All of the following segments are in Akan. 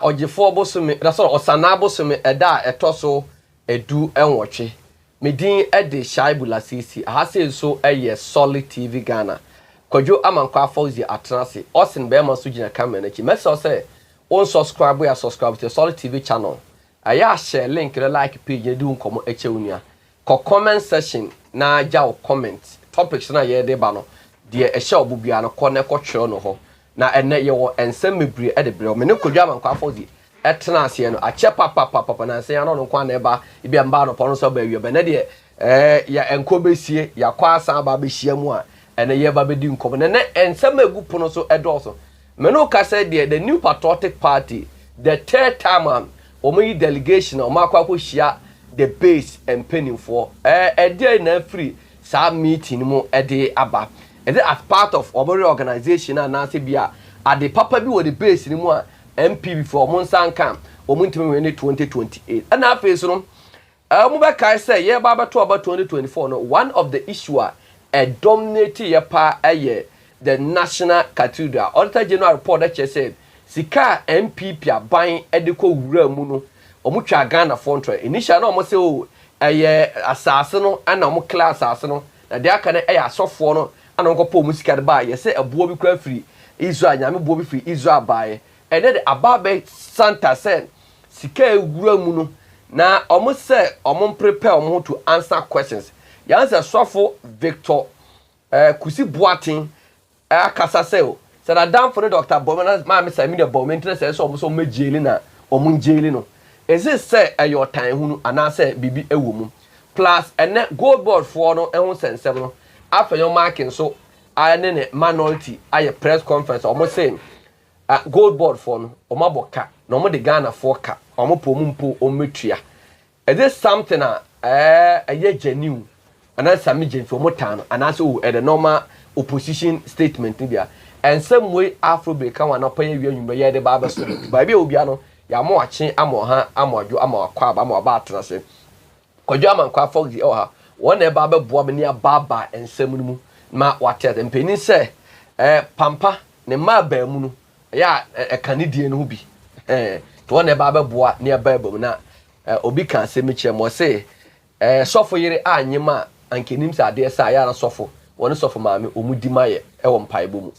Ojifo bosome that's all osana bosome eda etoso edu enwoche medin ede shaibula sisi ahase so eye solid tv Ghana kwadwo amankwa afọzi atrase osin be ma so gina camera na ki message say on subscribe ya subscribe to solid tv channel aya share link the like page edu nkomo echewunia ko comment section na ja comment topics na ye de ba no de ehye obubia no ko ne ko twero no ho na enne ye wo ensem mebre e de bre me ne kodwa mankwa afọzi etena ase no ache papa na ase ya no nkwa na eba ibia mba no pono so ba awie be ne de ya enko besie ya kwa asa ba behia mu a ene ye ba bedi nkom ne ensem egu pono so edoso me no ka say the new patriotic party the third time omo delegation omo akwa hia the base and penning for dey na free sa meeting mu de aba as part of our organization and na say bia at the papa bi wo the base ni mu a NPP for Monsan camp ntimi 2028 and na face no mo be kai say ye ba to about 2024 no one of the issue a dominate ye pa the national cathedral auditor general report that said sika NPP aban ediko wura mu no omo twa Ghana fontre initial no mo say o asase no ana omo class asase no na de aka na asofo no ana nko po mu sika de ba ye say abuo bi kwa free Israel nyame buo bi free Israel bae and then ababe Santa said sika ewura mu no na omo say omo prepare omo to answer questions ya answer sofo Victor kusi boatin akasa say o said adam for the doctor bomana ma me say me the bomana say so omo so mejeli na omo njeli no is it say your time hunu ana say bibi ewo mu plus and gold board for no ehun sense no after your marking so ane ne minority aye press conference omo say gold board for no omo boka na omo de Ghana for ka omo pomumpo ometua is this something ye genuine and that's some genuine for motan and as the normal opposition statement bia and some way Afrobeat kan wana pay wi anwumba ye de ba so ba bia obia no ya mo ache amo ha amojo amo akwa ba mo ba atrase kodwo amankwa fogzi o ha wona e ba ba boa me ne ababa ensem mu ma wate mpeni se pampa ne ma ba mu no ya kanidie no bi to wona e ba ba boa ne ba ba mu na obi kan se me kire mo se sofo yire anyima ankenim se ade sa ya na sofo wona sofo maame omudi maye e wo mpaebo mu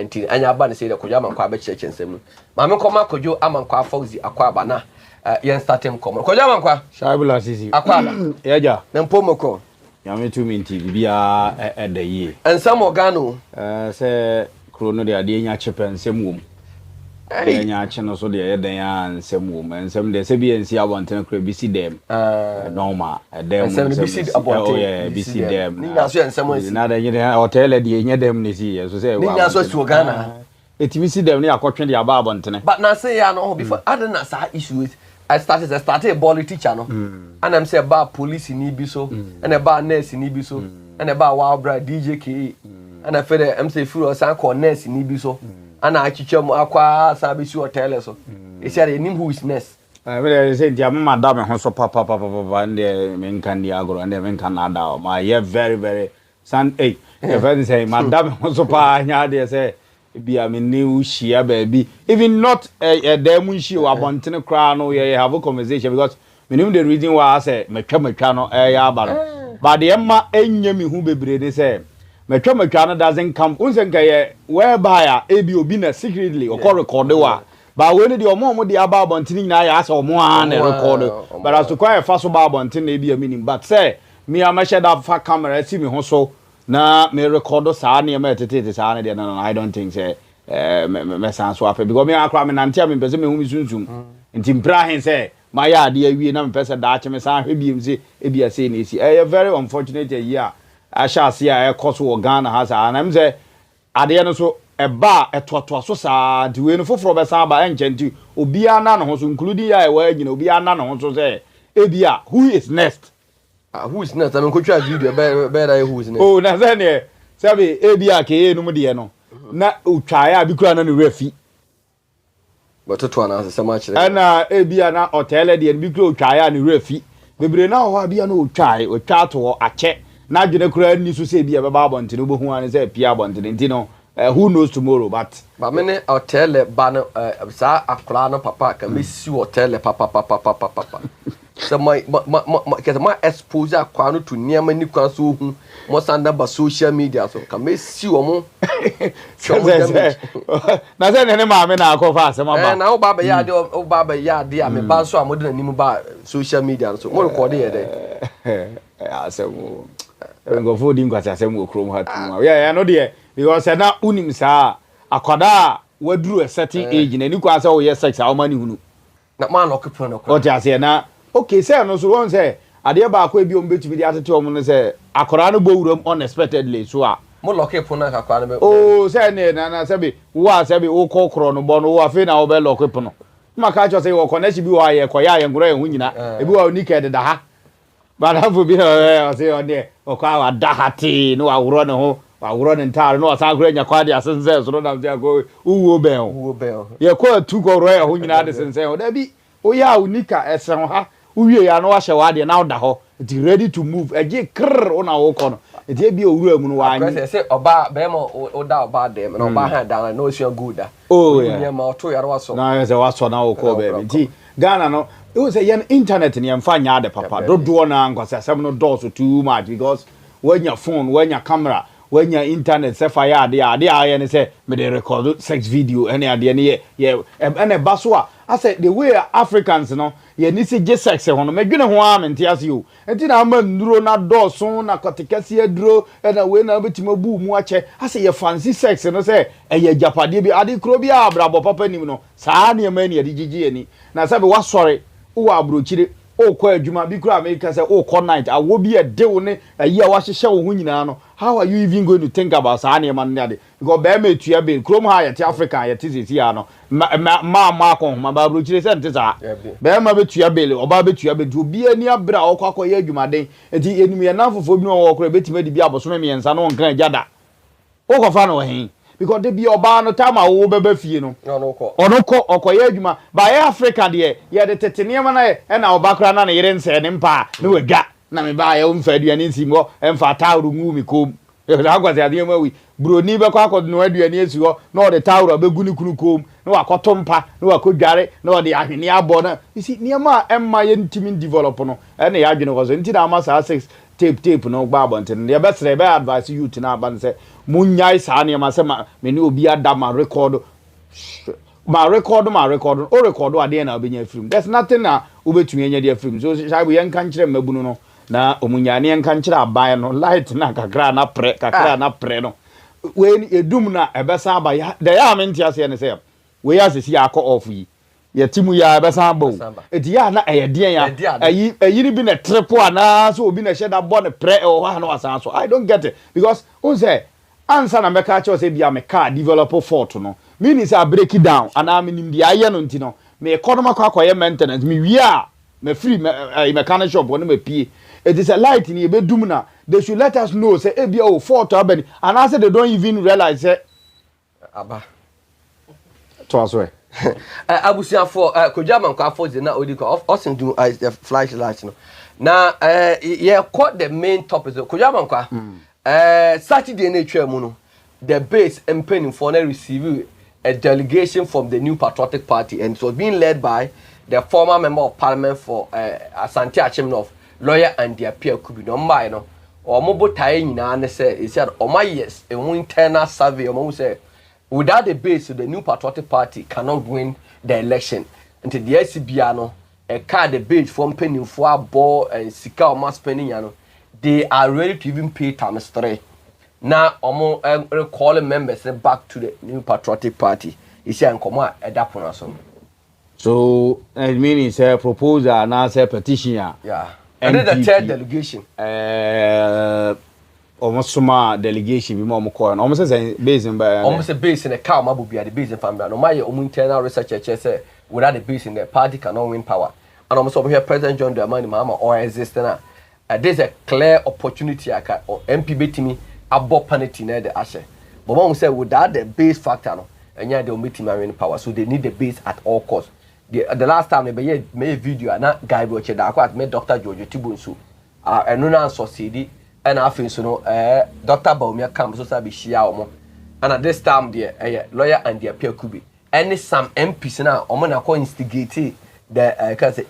nti anya aba ne se de kodwo amankwa ba kire nsem maame koma kodwo amankwa fogzi akwa aba na yen startem kom kodwo amankwa shaibula sisi akwa aba yaja na mpomoko yame tu minti bibia edaye ensam organo se krono de ade nya chepe nsem wom nya che no so de yeden ya nsem wom ensem de se bi ensi abonten kro bisi dem normal dem ensem bisi abonten bisi dem ni nya so ensem ensi na de nyede hotel de nya dem ne si so se ni nya so su Ghana etimi si dem ne akotwe de aba abonten but na say ya no before adena sa issues I started a body teacher no and I'm say about police ni bi so and about nurse ni bi so and about Wildbra DJ K and I feel I'm say free san call nurse ni bi so and I chiche mo akwa sabi si hotel so e say the name who is nurse we say dia madam ho so papa and men kan dia agro and men kan ada ma ye very san eh the say madam ho so pa nya dey say bia me new shia baby even not a dem shi wa bontene kra no you have a conversation because me know the reason why I say metwa no ya aba no but the emma enya me hu bebre de say metwa no doesn't come unsenka ye whereby ebi obi na secretly o record wa but when the omo de aba bontene nyina ya say omo an record but as to quite fast ba bontene e bia meaning but say me am share that fa camera see me ho so na me record sa na me tete sa na de no I don't think say me san so afa because me akra me nante me pese me hu mi sunsun nti mpra hen say my ya ade awie na me pese da ache me san hwe biem say e bia say na esi very unfortunate year a sha se a ekoso wo Ghana ha sa na me say ade no so eba etoto so sa di we no foforo be san ba enchenti obi ana no ho so including ya e wa agina obi ana no ho so say e bia who is next. Who is next? I mean, could you video better who is next? Oh, na zane. Sabi ebia ke no mu de no. Na utwaya bi kura na no refi. But to na so much. Na ebia na hotel de bi kura utwaya na refi. Bebre na ho abia na utwai, otwa to ache. Na dwene kura ni so se bia be ba bonte no bo hu an se pia bonte nti no. who knows tomorrow but me hotel ban sa akra no papa ka me si hotel papa so my expose akwa no to niam ni kwan so hu mo sanda ba social media so ka me si wo mo na say ne ma me na akọ fa asem aba na wo baba ya de wo baba ya de a me ba so amode na nim ba social media so mo record ye de asem go for di ngwata asem okrom ha tu ya no de because na unim saa akoda waduru a certain age na ni kwa say wo ye sex a wo mani hunu na man okipro no o ti ase na okay say no so won say ade ba akọ ebi o mbetumi di atete o mo no say akora no bowuram unexpectedly so a mo lock up na kakwa na be oh say na say be wo say be wo kokro no bo no wo afi na wo be lock up no maka cho say wo connection bi wo aye koya aye ngoro ehun nyina ebi wo nika de da ha ba da fu bi o say on there o kwa wa da hati no awuro ne ho awuro ne ntare no asan kro nya kwa de asense so no na dia go uwo ben ye ko tu ko ro ehun nyina de sense o da bi o ya unika esen ha uwie ya no wa hye wa de na da ho it ready to move eje krr ona wo ko no eti bi owura mu no wa anyi say oba be mo o da oba dem na oba ha da no so good da oh yeah ma to yaro waso na say waso na wo ko be nti Ghana no it was a yen internet ni emfa nya de papa dodo na nkwasa asem no do so too much because when your phone when your camera when your internet say fire ade aye ne say me dey record sex video any ade ne ye and baso I said the way Africans no ye ni se je sex ho no medwene ho am ntiase yo enti na ama nduro na dɔso na kotekase aduro na we na betima bu mu ache I say ye fancy sex no say eye japade bi ade kro bi abrabo papa nim no saa ne ma ni ade gigi ani na say be wasɔre wo abrochire o kwa adwuma bi kura America say o call night awo bi e de wo ne ayi a wahyehyɛ wo ho nyina no how are you even going to think about saa ne ma no ade because be ma etua be krom ha ye te Africa ye te sisi ya no ma kon ma ba abrochire say nte saa be ma betua be oba betua be du bi ani abra o kwa kwa ye adwuma den enti enum ye nanfofo bi no wo kora betima di bi aboso me yensa no nkan jada o ko fa no hen because they be oba no time a wo beba fie no onoko okoye adwuma ba ye Africa de ye de tetene ma na na oba kra na yere nse ne mpa ne wadwa na me ba ye mfa aduane nsimo emfa tawru ngu mi kom e da kwase ade ma wi broni be kwa akodo no aduane esi ho na o de tawru abegu ni kunu kom na wakoto mpa na wakodware na o de ahwene abo na isi niema emma ye ntimi develop no e na ya adwene ko so nti na ama sa 6 tape no gba abonten ye betre be advice youth na aban se munyai sa ne ma se ma me ni obi ada ma record o record ade na obenya film there's nothing na obetumi anya dia film so shaibu yen kan kire mabunu no na omunyane yen kan kire aban no light na kakra na pre no we edum na ebesa aba ya de ya menti ase ne se we ya sesi akọ off yi ye timu ya ebesa aba edi ya na eyeden ya ayi ni bi na triple ana so obi na sheda bo ne pre o ha na wasan so I don't get it because on say answer na meka cha say bia me car developer fault no meaning say break it down and am nim dia ye no ntino me economy kwakoye maintenance me wi a me free mechanic shop won me pie it is a light ni ebedum na they should let us know say e bia o fault abani and I say they don't even realize say aba to aswe abusia for kojama kwa for na odi ko osin do flashlight no na ye quote the main topic kojama kwa Saturday na twa mu no the base employing for na receive a delegation from the New Patriotic Party and it was being led by the former member of parliament for Asante Achimnof lawyer and their peer Kubi no mbai no or mobo tai nyina na say he said o my yes a internal survey o say without the base the New Patriotic Party cannot win the election until the SCBA no a card the base from penny for ball and sika o mas penny ya no they are ready to even pay times 3 now recall members back to the New Patriotic Party you see nkomo a edapona so it means a proposal na say petition yeah and then the third delegation almost suma delegation bi mo call almost say base in by almost a base in a car mabu be the base in family no my internal research say without the base in the party cannot win power and almost over here President John Dramani Mahama or existing there's a clear opportunity or NPP timi abo panity na the ashe but one say without the base factor no enya they will meet him win power so they need the base at all costs the last time they made video na guy bo che da akwa me Dr. George Tibunsu eno na succeed and afin so no Dr. Baumia come so sabi shia omo and at this time the lawyer and the appeal could be any some MPs now or man ko instigate the can say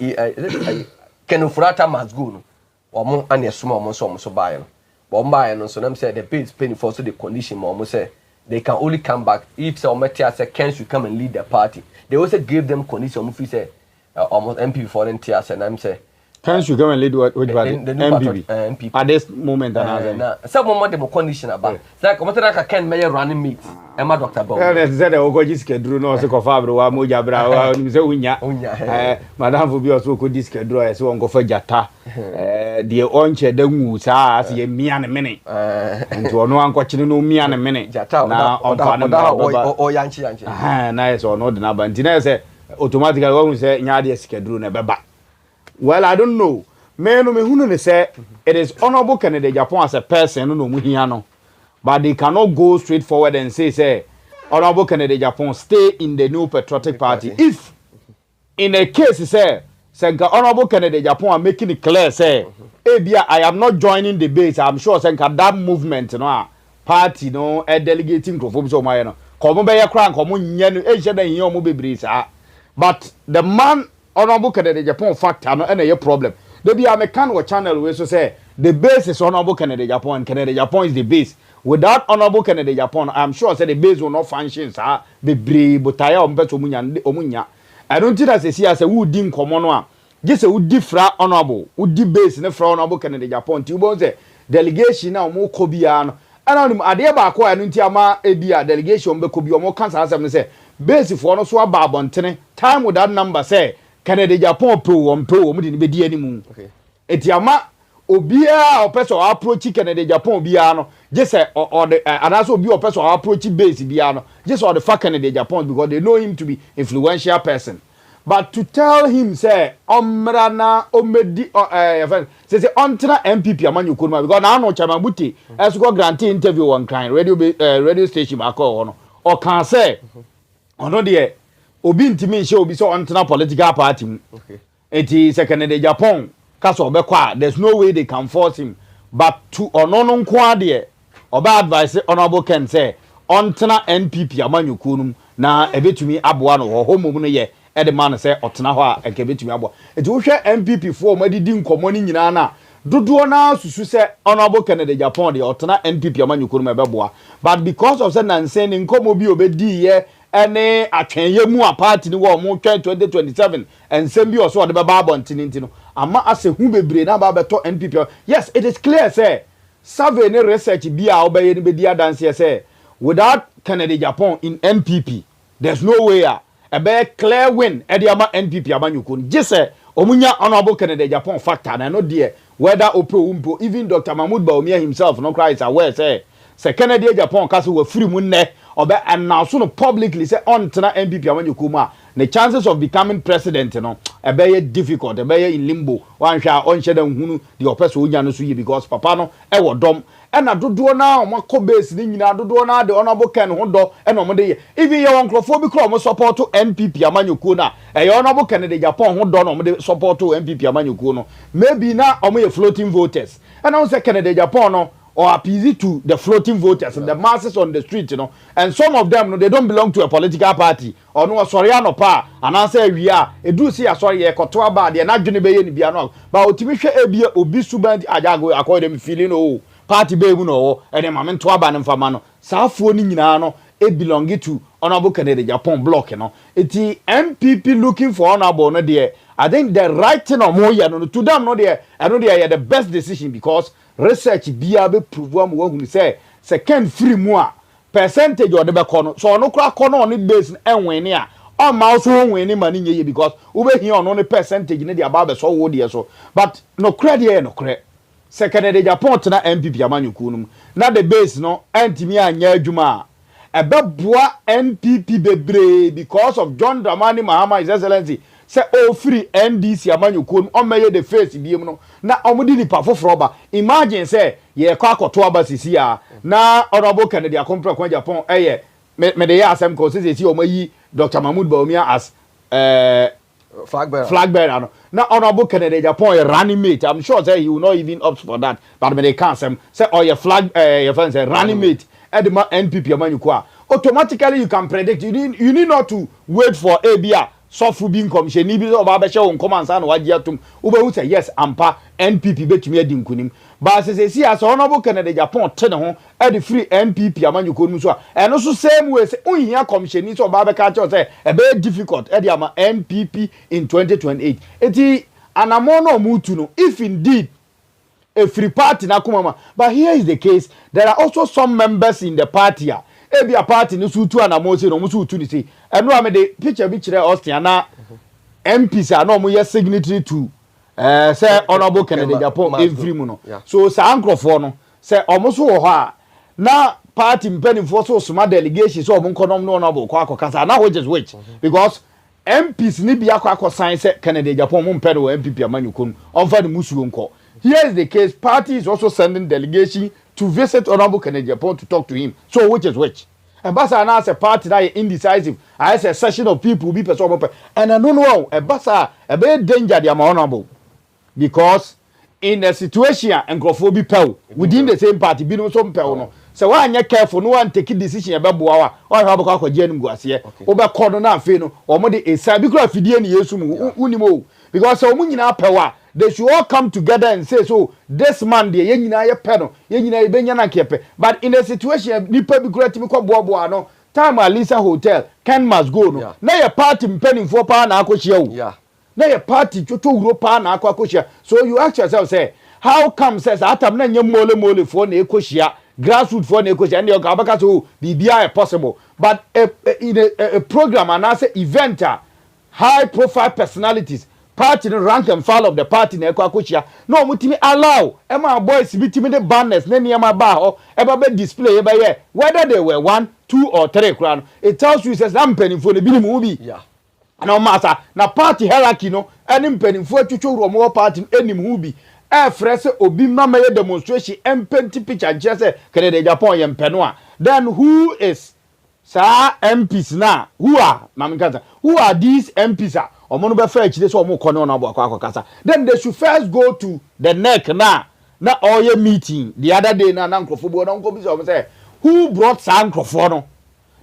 Kenufurata must go no or mo and assume so buy no but buy no so them say the pay is paying for so the condition mo say they can only come back if some Matthias say Ken should come and lead the party. They also gave them condition if say almost MP for them Tias and I'm say Ken should come and lead what party? NPP. NPP. At this moment, some moment them condition about. Like what like Ken may running meet. Emma Dr. Bob. Said Ogoji schedule no so Fabro wa moja bra wa say unya. Madam for be also ko schedule so on go for jata. The onche da nwu sa as ye mia ne mene. Nti ono anko chine no mia ne mene. Jata na o yanchi. Na so no de na ba nti na say automatically we say nya de schedule na beba. Well, I don't know. Me hunu ne say it is honorable Kennedy Japan as a person no mu hia no. But they cannot go straight forward and say honorable Kennedy Japan stay in the New Patriotic Party. If in a case say honorable Kennedy Japan are making it clear say I am not joining the base. I'm sure that movement no party no delegating to so my no. Komo be yakran komo nya no e hye dan yin omo bebre sa. But the man honorable Kennedy Japan factor no na problem. There be a mechanical channel where so say the base is honorable Kennedy Japan. Kennedy Japan is the base. Without honorable Kennedy Japan, I'm sure say the base will not function. Sir, be brave, but I am better omunya. I don't think that say as a wood dim common one. Just a would differ honorable, would di base in the front honorable Kennedy Japan. You say delegation now more Kobiano. And I'm adeba ko anuntiama ebia delegation be Kobi more cancer as I say base for no so babon time with that number say Kennedy Japan pro mu di be di animu. Okay. Etiama obia opeso approach Kennedy Japan bia no just or the and also obi opeso approach base bia no just or the fact Kennedy Japan because they know him to be influential person. But to tell him say omrana omedi say ontra NPP amanyu kunma because na no chamabuti as go grant interview one kind radio station akọ no or can say ono de obi ntimi nche obi so ontra political party. Okay. It is Kennedy Japan kaso obekwa there's no way they can force him but to onono nko de oba advice honorable Ken say ontra NPP amanyu kunum na ebetumi aboa no ho homo no ye e de man say otena ho a ekebetumi aboa eti wo hwe NPP fo ma didi nkomo ni nyina na dodo na susu say honorable Kennedy Japan de otena NPP amanyu kunum ebeboa but because of say nanseni nkomo bi obedi ye ene atwenye mu a party ni wo mo 2027 ensem bi oso de beba abontini ntino ama ase hu bebre na ba beto NPP. Yes, it is clear say survey ne research bi a obeye ni be dia dance say without Kennedy Japan in NPP there's no way a be clear win e dia ma NPP amanyuko jese omunya honorable Kennedy Japan factor na no there whether opro umpo even Dr. Mahmoud Bawumia himself no cry is aware say Kennedy Japan kaso we free mu ne obe announce no publicly say on tena NPP amanyuko ma the chances of becoming president no ebe difficult ebe in limbo wan hwa on hye dan hunu the opeso onya no so ye because papa no e wodom e na dodo na o makọ base ni nyina dodo na the honorable Ken ho do e no mo de ye even ye won crofo bi kro mo support NPP amanyuko na e ye honorable Kennedy Japan ho do no mo de support NPP amanyuko no maybe na o mo ye floating voters and I say Kennedy Japan no or appease to the floating voters and the masses on the street, you know. And some of them, no, they don't belong to a political party. Or no, sorry, no pa. And I say we are. A do see a sorry, a kotoa bad. They're not going to be any piano. But ultimately, a be obisuband. I go according feeling oh party baby no. And then I'm to aban and famano. South phone no. It belonging to honorable Kennedy Japan block, you know. It's the MPP looking for honorable no there. I think the right thing or more, you know, to them no there. I know they are the best decision because research bia be prove am wo hu say second free mu a percentage or the be kono so no kra kono on base enwen ni a o ma so enwen ni mani nye because we be here on the percentage ni the about be so wo de so but no credit here no credit second the Japan na MPP amanyuku num na the base no antimi anya adwuma a be boa NPP bebre because of John Dramani Mahama His Excellency say all free NDC amanyuko on meye the face biem no na omudi nipa foforo ba imagine say ye kwa akoto aba sisi a na honorable Kennedy akompra kwa Japan me de ya asem ko say si omayi Dr. Mahmoud Bawumia as flag bearer no na honorable Kennedy Japan a running mate. I'm sure say he will not even opt for that but me they can't say or your flag your friend say running mate edema NPP amanyuko automatically you can predict. You need not to wait for ABA sofu bi commission ni bi so ba be hye won command san waje atum ube hu say yes ampa NPP betumi adi nkunim ba se si as honorable Kennedy Japan te ne ho e de free NPP amanyuko nu so eno so same way say unhia commission ni so ba be ka che say e be difficult e de ama NPP in 2028 eti anamono mutu no if indeed a free party na kumama. But here is the case. There are also some members in the party. Ebi a party no sutu anamonse no musu utu ni say. Eno ame the picture bi kire Austin na MPs are no mo ye signatory to say honorable Kennedy Japan every mu no. So sa ankrofo no say omoso wo ho a na party mpanimfo so soma delegation so omo nkonom no honorable kwa akokasa na which because MPs ni bi akwa sign say Kennedy Japan mo mpere wo MPP amanyuko no onfa de musuo nko. Here is the case. Party is also sending delegation to visit Honorable Kennedy Japan to talk to him. So which is which? And Basa now as a party that is indecisive. I say a session of people be person. And I don't know. A Basa a very danger the honorable because in a situation and be pel within the same party be no some pel no. So why you careful? No one take decision about Boawa or have a cock or Jen Guasia. Over corner fino or more a side because Fidian Yesum Unimo. Because so many power. They should all come together and say, so this man, the Yenina Peno, Yenina Benyana Kepe. But in a situation, Nipa be great to Bobo, no time at Lisa Hotel, can must go. No, now your party penning for pan aquashio. Yeah, now your party to two pan aquacosia. So you ask yourself, say, how come says Atam mole for Necosia, grassroots for Necosia, and your Gabakato be possible. But in a program and as an eventer, high profile personalities. Party no rank and file of the party na ekwakochia no mutimi allow ema boys bitimi the banners na niam ba ho eba be display eba ye whether they were 1 2 or 3 crown it tells you says am penifo ne binimu bi yeah na masa na party hierarchy no eni penifo atwotwo romo party enim hu bi e frese obi mama ye demonstration empty picture just Kennedy Japan ye mpeno a then who is sa MPs na who are these MPs are omono be fa chide so omo kono na abo akwa then they should first go to the neck na oye meeting the other day na nkrofo bo na nko bi so say who brought sa nkrofo no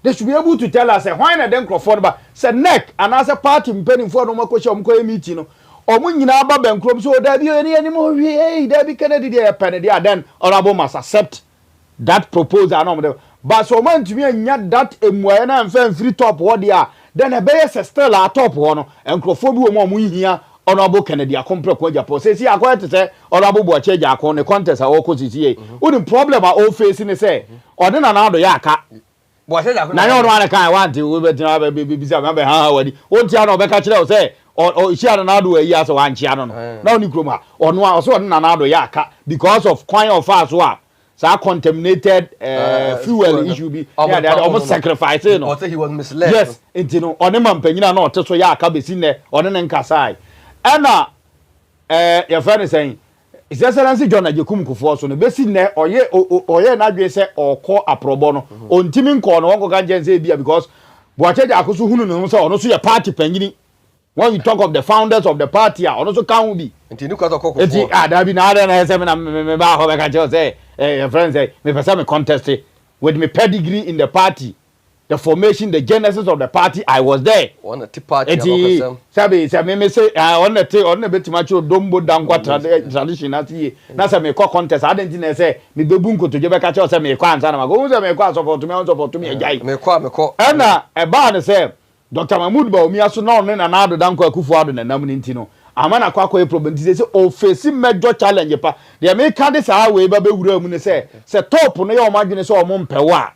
they should be able to tell us why na den nkrofo no ba say neck and as a party mpanimfo no makoche omko meeting no omo nyina aba bankrom so da bi eni mo hey da bi Kennedy dey pen dey then honorable must accept that proposal no but so man to me nya that emuaye na mfa free top what they are then a bear still at top one and crofobia more here honorable Kennedy a compre kwa Japan say akwa to say honorable Boache Jakon the contest our cause wouldn't problem are all facing say or then another yaka Boache Jakon na you want kan want we be na be bisa me ha wadi won tia no be ka kire say or she na na do a year so wan chia no na oni kroma ono so na na do yaka because of coin of us wa so contaminated fuel issue be yeah they almost sacrifice no or say he was misled yes intino one man panyina na oteso ya aka besi ne one ne nkasai ena your friend is saying is excellency John Ajekum Kufuor so no besi ne oye na dwe se okọ aprobo no ontimi nko no wonko kan jense bia because Boache Akoso hunu no so ono so your party panyini when you talk of the founders of the party ono so kan bi intini kwa to Kufuor enti da bi na na se me ba ho be ka che say your friend say me person me contest with me pedigree in the party the formation the genesis of the party I was there one the party about sabi me say on the betima cho dombo dankwa tradition na tie na say me contest I didn't know say me bebu nkoto je be ka che say me kwa ansa na go say me kwa support me ejai me kwa na e ba ne say Dr. Mahmoud Baomi aso na on na ado dankwa Akufo-Addo na nam ni ntino amana kwa problem ti say o face major challenge pa the me ka dey say we ba be wura mu ne say top no ye o madwene say o mo mpewa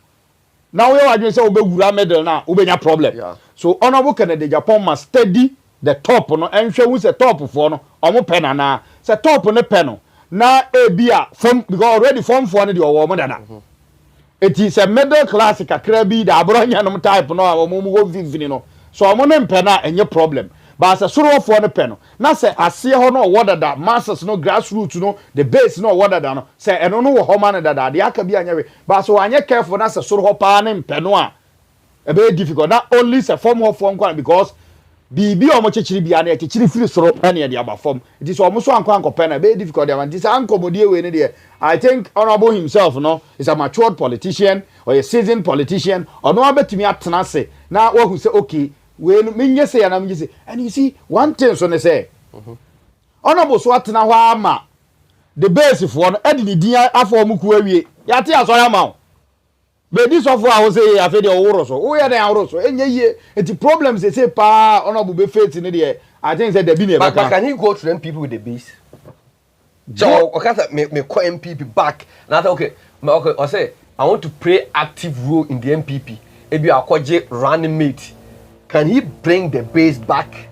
now we wadwene say o be wura middle na o be nya problem so honorable Kennedy Japan must steady the top no enhwe wu say top for no o mo pe na say top no pe no na e bia from because already form for no dey o mo dada it is a middle class kakra bi da abronya no type no o mo go vivini no so o mo ne pe na enye problem but as sort of one pen na say ase ho no water that masses no grassroots no the base no water that no say eno no wo man that the aka bi anyewe but so anye careful na say sort of pa ne pen no a be difficult not only say form of form because bibi omo chechiri bia na chechiri firi soro ene ye de abafom it is omo so anko pen na be difficult am this ankomodie we ne de I think honorable himself no is a matured politician or a seasoned politician or no abetimi atena se na wahu say okay we menye say na menye say and you see one thing so ne say honorable so atena ho ama the base for no edi ni din afọ mu ku awie ya te aso ya ma but this of I was say afi de oworo so wo ye den aworo so enye yie enti problems they say pa honorable be faith ni de I think say there be ne but can he go to them people with the base so okay me call NPP back and I say okay I say I want to play active role in the NPP ebi akoje running mate can he bring the base back?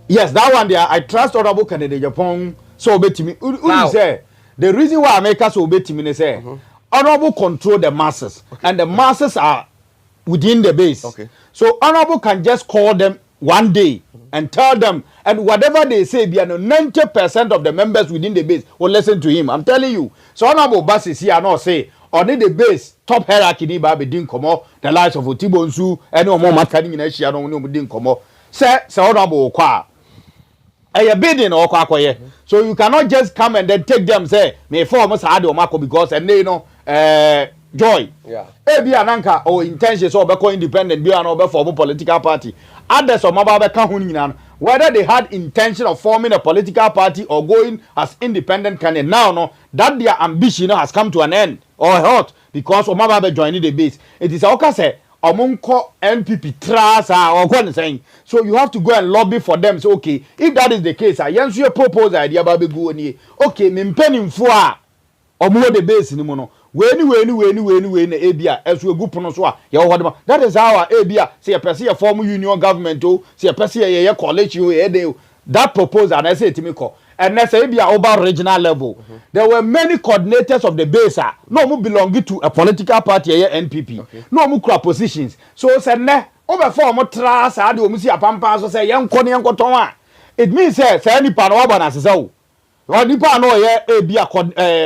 Yes, that one there I trust honorable candidate Japan so obetimi you say the reason why America so obetimi say honorable control the masses and the masses are within the base. Okay. So honorable can just call them one day and tell them and whatever they say be 90% of the members within the base will listen to him. I'm telling you. So honorable Bass is here now say on the base top hierarchy ni ba be din komo the likes of Otibonsu any more makani nyina hia no no din komo say honorable kwa a bidding or kwakoye. So you cannot just come and then take them say me form us hard or mako because and they know joy. Yeah. Ebi ananka or intention so be independent be an obe form political party. Others or maba ka hu nyina whether they had intention of forming a political party or going as independent candidate now no that their ambition has come to an end or halt because o maba be joining the base. It is okay say omonko NPP trasa or what saying. So you have to go and lobby for them. So okay, if that is the case, I yansu your proposal idea babe go ni. Okay, me mpeni mfo a omo the base ni mo no. We ni na ebia esu egu pono so a ye ho de. That is how ebia say a person a form union government o, say a person ye college o e dey. That proposal na say etimi ko. And let's say over regional level. There were many coordinators of the base. No mu belonging to a political party here NPP. Okay. No mu crop positions. So say ne over form trust ade o mu si apampa so say yenko ne yenko ton a. It means say nipa no aba na sesa o. Or nipa no ye e bia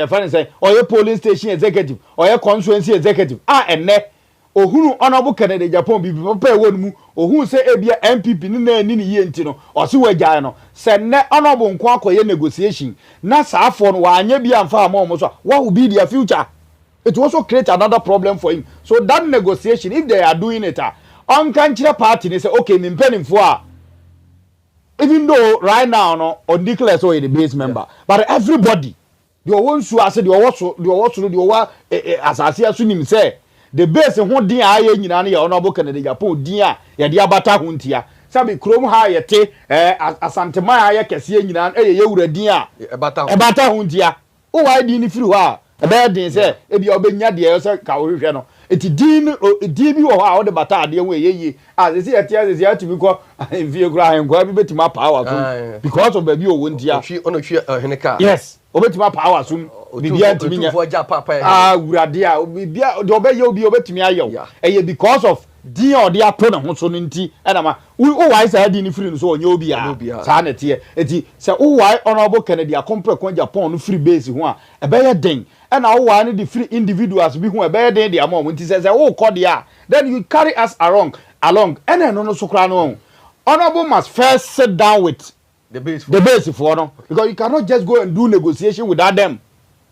friend say or ye polling station executive or ye constituency executive. Enne ohunu honorable candidate Japan bi papa ewo mu ohun say ebia NPP ni na ani ni ye nti no o se wagyae no se ne honorable nko akoye negotiation na saafo no wanya bia mfa am so what will be their future. It will also create another problem for him. So that negotiation if they are doing it on country party they say okay me mpenimfo a even though right now no on declare so the base member but everybody the one su ase the what asase asu nim say the base ho din aye nyina na ye honorable candidate Japan din a ye de abata ho ntia sabi krom ha ye te asantema aye kese nyina ye wura din a ebata ho ntia o wa din ni firi ho a ebe din say e bia obenya de ye say ka wo hwehwe no eti din bi wo ha wo de bata ade we ye as say ye atumi ko vie gura hen gwa bi betima power so because of baby o wo ntia ono hwe heneka yes obetima power so bibia ntimi nya wurade a bibia de obeye obi obetimi ayew eye because of din ode ato ne ho so no nti na ma wo wai say din ni free no so onye obi a sa na tie eti say wo wai honorable Kennedy akompre kon Japan no free base ho a ebeye den na wo wai no the free individuals bi ho ebeye den de amom nti say wo kode a then you carry us along no so kra no honorable must first sit down with the base for no because you cannot just go and do negotiation without them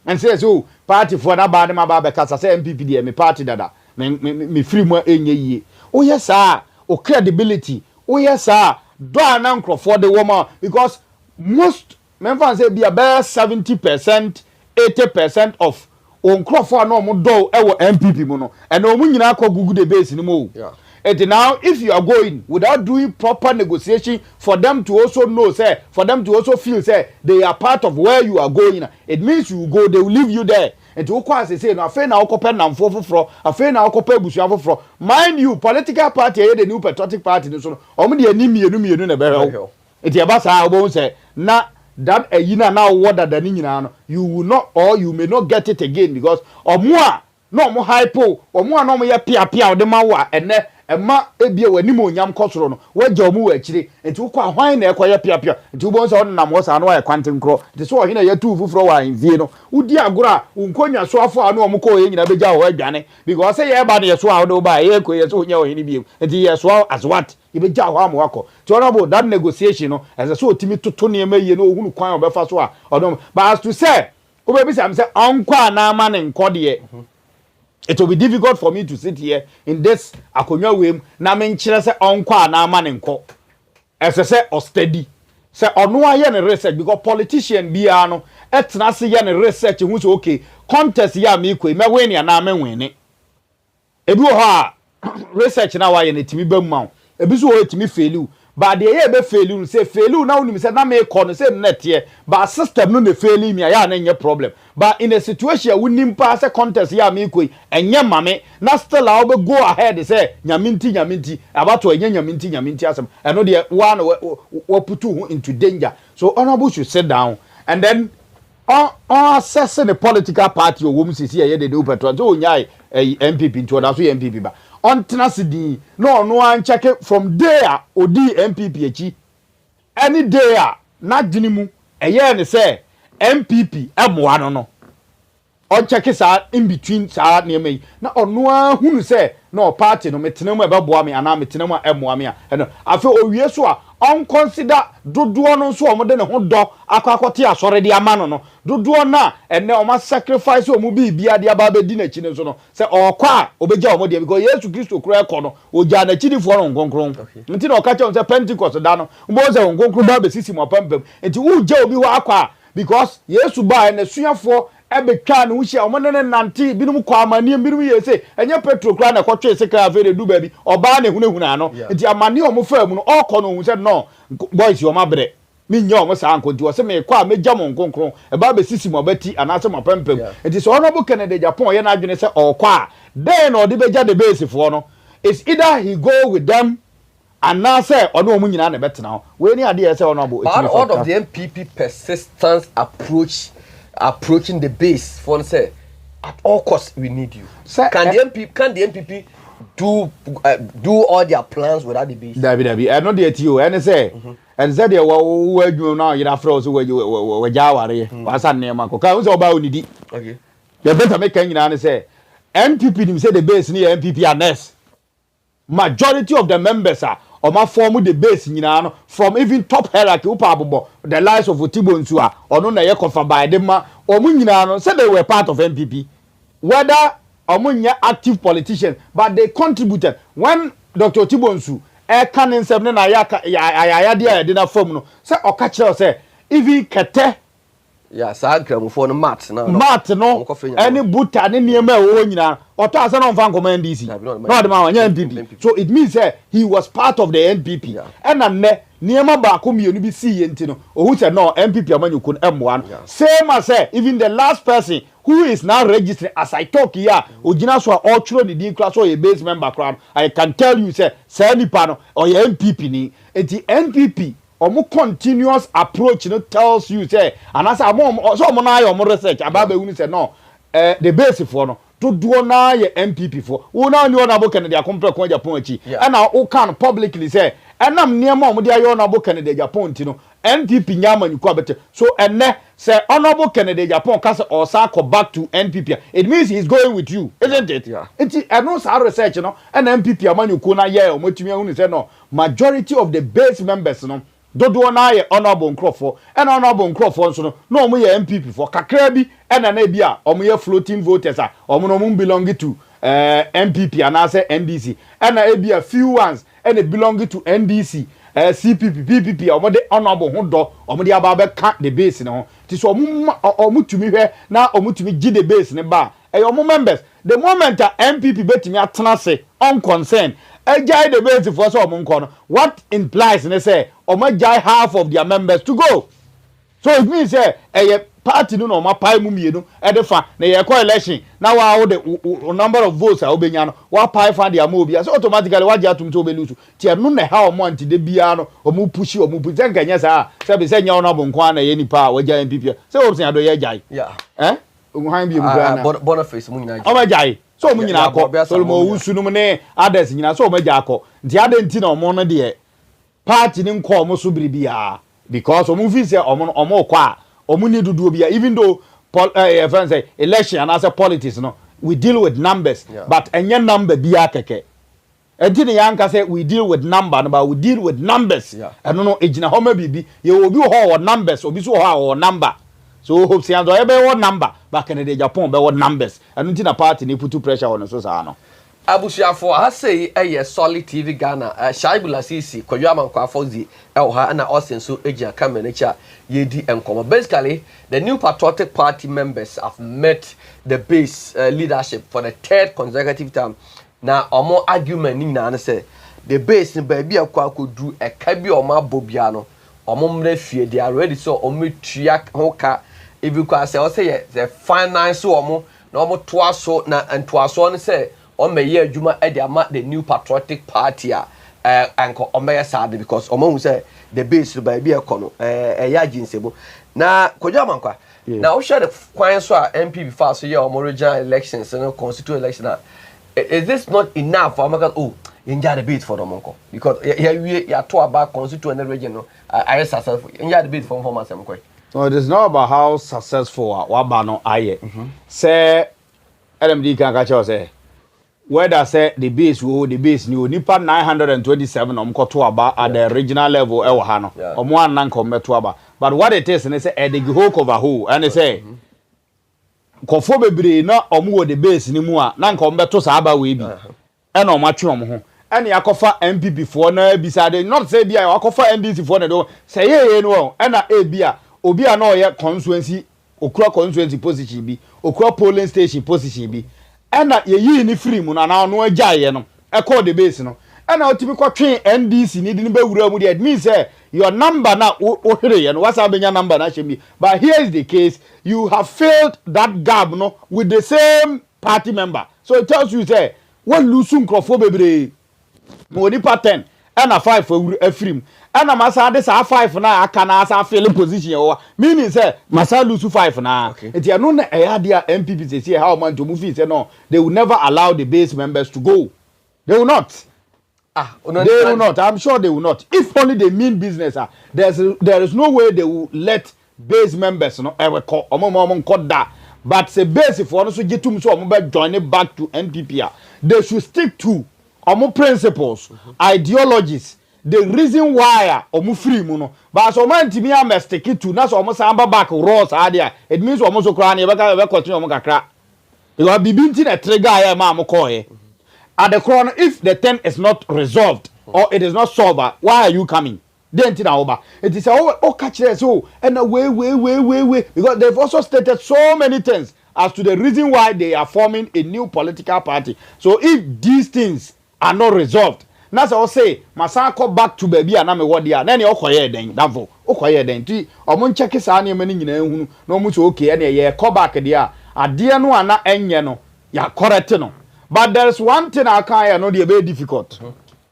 and say so party for na ba dem aba kasa say NPP dey me party dada me free mo enye yie oh yes sir o credibility oh yes sir do an for the woman because most men fan say be about 70% 80% of on crofo no mo do e wo NPP mo no and o mu nyina akọ gugu the base ni mo yeah. And now, if you are going without doing proper negotiation for them to also know, say, for them to also feel, say, they are part of where you are going, it means you go, they will leave you there. And to say, no, I feel now, I feel now, mind you, political party, the new patriotic party, so only the enemy, it's a basa, I won't say, na that a yina now water than you will not, or you may not get it again because, or more, no more hypo, or more, no more, pia, the mawa, and then. Emma ebia wani mo nyam kosoro no waja mu akire enti wo kwa hwan na ekoye pia enti wo bonso on nam wo sa no wa kwanten kro enti so ohina ya tu fufuro wa envie no udi agora unkonya so afo anu omko ye nyina beja wo adwane because say ye ba na ye so a wo do ba ye ko ye so nya ohini bi enti ye so as what be ja ho amwako to honorable that negotiation no as so otimi toto ne ma ye no ohunu kwan obefa so a odom but as to say obebi say am say onkwa na ama ne nkode it will be difficult for me to sit here in this akonwa wem na me nkyere say onkwa na ama ne nko as say or steady say ono aye ne research because politician bia no etna se ye ne research hu so okay contest ya me koi me win ya na me win ebi wo ha research na wa ye ne timi ba mu ebi so wo timi fail but the ye be fail say fail na unim say na me ko no say net ye but system no ne fail me ya na nye problem but in a situation we nim pa say contest ya me koi enye mame na still a we go ahead say nyaminti about to enye nyaminti asem eno de one we put you into danger so honorable should sit down and then on assessing the political party or women see here they do petrol so nyai NPP into that so NPP ba on tenacity no one check it from there odi NPP echi any day na dinimu eye ne say NPP emoa no on check it in between sa near me na ono hunu say no party no metenemu e beboa me ana metenemu emoa me a afi owie so a on consider dodo no so omode ne ho do akwakote asore de ama no dodo na ene o ma sacrifice o mu bibia de aba bedi na chi ne so no se okwa obeja omode because Yesu Kristo kura ekọ no oja na chi di fo no nkonkron nti na okache on se Pentecost da no mbo se nkonkron ba be sisi mo pampam nti uja obi ho akwa because Yesu ba na suafo ebe twa no hia omone ne nante binum kwa amane binum yese enye Petro kura na kwotwe sekra afere du ba bi oba na hunahuna ano nti amane o mo fa mu no okọ no hu se no boys yo mabre mi nya o mo sa anko nti o se me kwa meja mo nkonkron e ba be sisi mo bati anase mo pempem nti so honorable Kennedy Japan ye na adwene se okwa then o de beja the base fo no is either he go with them and now say ono o mu nyina na betena ho we ni ade ye se honorable part of the NPP persistence approaching the base for say at all costs we need you. Sir, can the NPP do all their plans without the base? Dabi I know the TO and say and said they were you now you after also where jaware wasa nema ko ka so ba onidi okay they better make kan nyina say NPP nim say the base near NPP and next majority of the members are Oma form the base nyina no from even top hierarchy upa abobo the lives of Otibo nsu a ono na ye confirm by them ma omu nyina no say they were part of NPP whether omu active politicians but they contributed when Dr. Otibo nsu can nsem na ya de na form no say okache say even kete yeah saga mu for no mat no any buta ne niema wo nyina oto ase no mfa command DC no de ma wanya NPP so it means he was part of the NPP and na niema ba ko mienu bi si ye ntino ohu say no NPP amanyuko M1 same as even the last person who is now registered as I talk here ogina so all through the D class or a base member crowd I can tell you say nipa no or your NPP ni enti NPP omo continuous approach no tells you say and as so mo na your research about be wuni say no the base for no to do na ye NPP for wo na ni ona bo Kennedy Japan ko Japan achi and now o can publicly say enam niema omo de ayo na bo Kennedy Japan ti no NPP nyama nyuko abete so enne say honorable Kennedy Japan ka say or back to NPP it means he's going with you isn't it it no sa research no and NPP amanyuko na ye omo timi hu ni say no majority of the base members no dodo na ye honorable Nkrofo and honorable Nkrofo nso no omo ye NPP for kakra bi ena na bia omo ye floating voters a omo no belong to NPP and I say NDC and a few ones and it belong to NDC CPP PPP omo de honorable ho do omo de aba be ka the base no ti so omo tumi hwe na omo tumi gi the base ne ba omo members the moment NPP betimi atena se on concern ejai the base for so omo nko no what implies ne say omo jai half of their members to go so it means party no ma pai mu mienu e de fa na ye call election na wa the number of votes a obenya no wa pai fa de ama obi so automatically wa ja tum to obelu ti no na ha omo anti de bia no omo pushi nya sa se be se nya ono bo nko na ye nipa wa ja MPP se o se ado ye jai han bi mu na Boniface mu nyina o ma jai so mu nyina akọ so mo wusu no ne others nyina so o ma ja akọ nti ade nti na omo no de party ni nko omo so biribia because omo fi se omo kwa omuni dudu bia even though friends say election and as a politics no we deal with numbers but enye number bia keke Enti yanka say we deal with number, but we deal with numbers. And no ejina homa bibi. You will be ho numbers, obi so ho number. So hope say ando ebe what number back in the Japan be what numbers. And until na party ni put pressure on so sa no. Abusuafo ha say Solid TV Ghana Shaibu Lasisi Koyo Amankwafo ha na Austin so ejia camera cha yedi enkomo. Basically the new patriotic party members have met the base leadership for the third consecutive time. Na omo argument ni na say the base ni ba bia kwa kodru eka bi omo abobia no omo mre fie they are ready so omo tua hoka if you can say the finance omo na omo toa so na ntoaso no say omo ye adwuma e dey ama the new patriotic party anko omo ye sad because omo hu say the base ba bia ekono ya ginsebo na Kojo Amankwa na o share the kwan so NPP fast so ye omo regional elections no constituent election. Is this not enough for America? Oh, you enjoy the beat for the monko because you talk about constituent region. No, I successful. Enjoy the beat for myself. So it is not about how successful Wabano aye. Say, LMD can catch us. Say, whether say the base will the base new nipa 927 to about at the regional level. Hano one nan come to about. But what it is, and they say the whole cover who and they say. Kofo bebre na omo the base ni mu a na nka ombeto sa aba we bi e na omatwe omo ho e na yakofa NPP fo na bisade not say bia yakofa NDC fo na do say ye no e na e bia obi a na oye constituency okura constituency position bi okura polling station position bi e na ye yi ni free mu na na no ajaye no e call the base no e na otimi kwatwe NDC ni di ni be wura mu de it means say your number now ohire and what's abenya number na shemi but here is the case you have failed that gap no with the same party member so it tells you say what lose nkrofo bebre mo ni pattern and a 5 for afrim and a masa this 5 na aka na asa feeling position o meaning say masa lose 5 na it ya no na e dia NPP say how man to move say no they will never allow the base members to go they will not. They will not. I'm sure they will not. If only they mean business, there is no way they will let base members ever call that. But the base if one so get to so join it back to NPP. They should stick to principles, ideologies. The reason why free muno. But so man to me I must stick it to na so samba back ross adia. It means so cry never continue kakra. You are bibinti a trigger ya ma call at the corner, if the 10 is not resolved or it is not solved, why are you coming? Then it is catch so and wait because they've also stated so many things as to the reason why they are forming a new political party. So if these things are not resolved, that's all say Masako back to baby and I'm a word here. Then you okoye then davo okoye then ti omon check sa na mani nyina hunu no mu so okay and ye call back there ade no ana enye no ya correct no. But there's one thing I can't know, very difficult.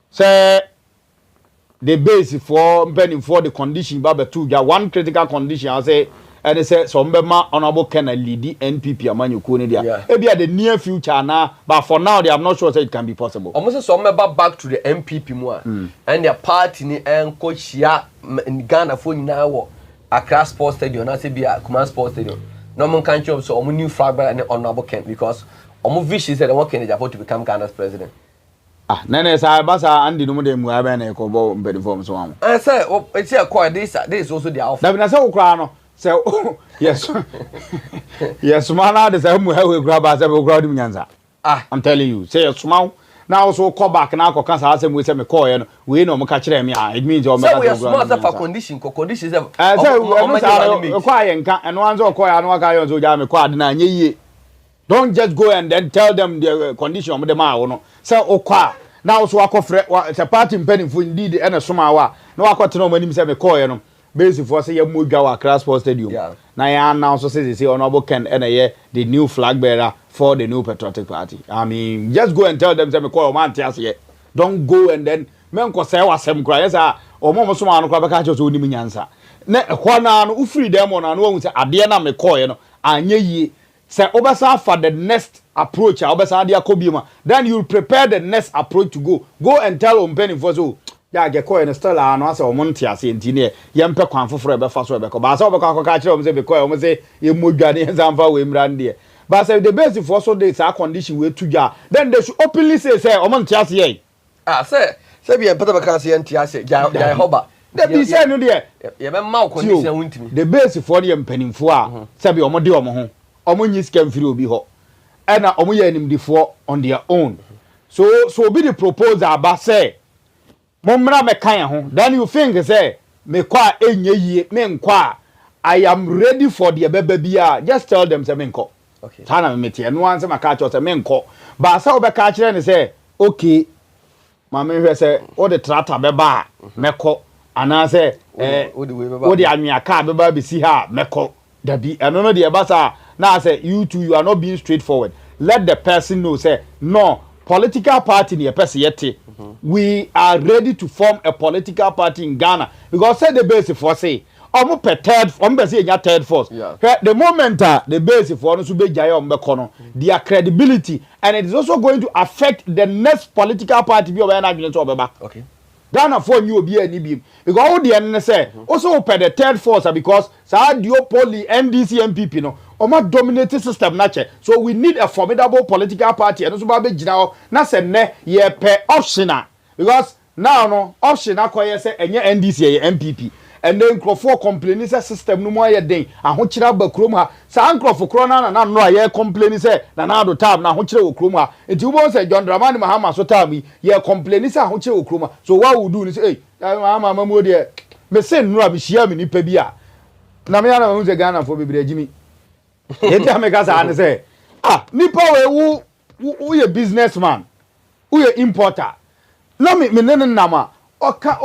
Say the base for the condition, but two, one critical condition. I say, and they say, so honorable can lead NPP among you, Kunidia. Maybe at the near future now, but for now, they are not sure that it can be possible. Almost some back to the NPP more, and their party and coach here in Ghana for now, Accra Sports Stadium, I say be a Command Sports Stadium. No one can show so new flag and honorable Kent because. Omo vision said working in Japan to become Ghana's president. Nene sa basa andi no mo de mu abe na ko bo mbedi form so am. I say it's a quite this is also the alpha. Na be na say okra no say yes. Yes man na say mu ha we kra ba say we kra dim nyanza. I'm telling you say yes man now also call back na ko kan sa say we say me call ye no we no mo ka kire me it means o me ka so small for condition conditions say say we no kwa ye nka eno anzo ko ya no aka yo nzo ja me kwa de na anye yie. Don't just go and then tell them the condition of the man. No, say okwa now so akofre it's a party pending for indeed and a somawa. No akwa no money say me call you no. Basic for say you mudwa wa Accra Sports Stadium. Na ya now so say honorable Ken and the new flag bearer for the new patriotic party. I mean, just go and tell them say me call man tias here. Don't go and then men ko say wasem kra yes o mo so ma no kra beka cho so ni nyansa. Na ho na no ufri dem na no hu say ade na me call you no anye yi. Say obasa for the next approach obasa dia kobiuma then you prepare the next approach to go and tell ompeni for so ya ge ko en still anu ase omonti ase ntine ye mpe kwan foforo be fa so be ko ba say obeka ka kire omse be ko omse ye modwane nzamfa we mrande but say the base for so this condition we tudwa then they should openly say omonti ase ye Say be pata baka say ntia say jai hoba da bi say no de ye be ma condition wuntimi the base for the mpanimfo a say be omo de omo ho omo nyi scam free obi ho e na omo ye animdifo on their own so obi the proposal ba say mommra me kan ho then you think say me kwa enye yie me nkwa I am ready for the bebe bia just tell them say me nko okay tana me tie no answer maka cho say me nko ba say obeka kire ne say okay ma me hwe say o de tractor beba meko ana say o de anwia car beba be si ha meko dabi eno no de ba sa na say you too you are not being straightforward let the person know say no political party near person yet we are ready to form a political party in Ghana because say the base for say omo per third omo say nya third force the moment the base for no so be jaya omo be kono their credibility and it is also going to affect the next political party be oba na adwene to obeba okay Ghana for new obi ani bi because all the end say also per the third force because sa duopoly NDC NPP no omo dominated system na che so we need a formidable political party and so ba be gina na se ne ye per optional because now no option akoye say enye NDC ye NPP and then crofo complaining say system no mo ye den ahokira ba krom ha sa crofo kro na no aye complaining say na do tab na ahokira wo krom ha enti wo say John Dramani Mahama so tab ye complaining say ahokira wo krom ha so what we do ni say Mahama mamu de me say no abihia me nipa bi a na me yana hu say Ghana for bebre agimi enti ameka sa an say nipa we wo ye businessman wo ye importer no me nama oka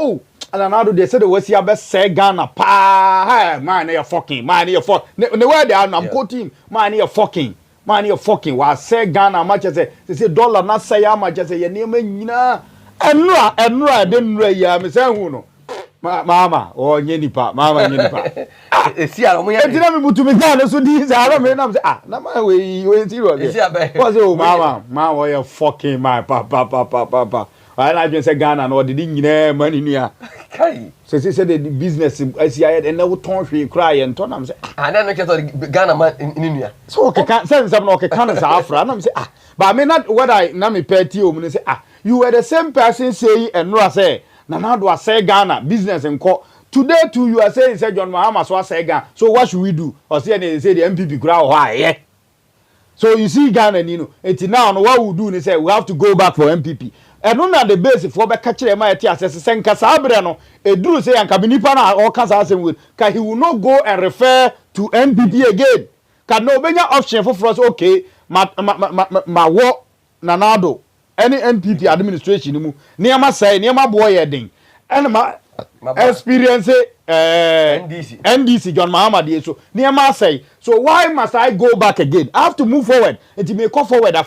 Alanado they said was here best say Ghana pa man you fucking the way they are I'm quoting man you fucking was say Ghana much as say dollar not say how much as your name nyina enra den nra ya me say hu no mama o nyenipa mama nyenipa esi ara mo ya e tira me butu me Ghana so di ara me na say na ma we serious esi abe was o mama o you fucking my papa I like to say Ghana no the nyina mani nua kai say the business as I and no ton hwe cry and ton am say na no keto Ghana man ni nua so okay can say some no okay can say afra na am say but I mean not what I na me peti o mu say you were the same person saying and no say na do say Ghana business nko today too you are saying say John Mahama so say Ghana so what should we do or say the MPP kura why so you see Ghana you know it now what we do ni say we have to go back for MPP and na the base for be catch them my tia say nkasa abre no eduru say anka binipa na o kasa asem with ka he will not go and refer to NPP again can no benya option for us okay ma wo nanado any NPP administration mu niam say niam boy yedin and ma experience NDC John Mahama dey so niam say so why must I go back again I have to move forward it may come forward na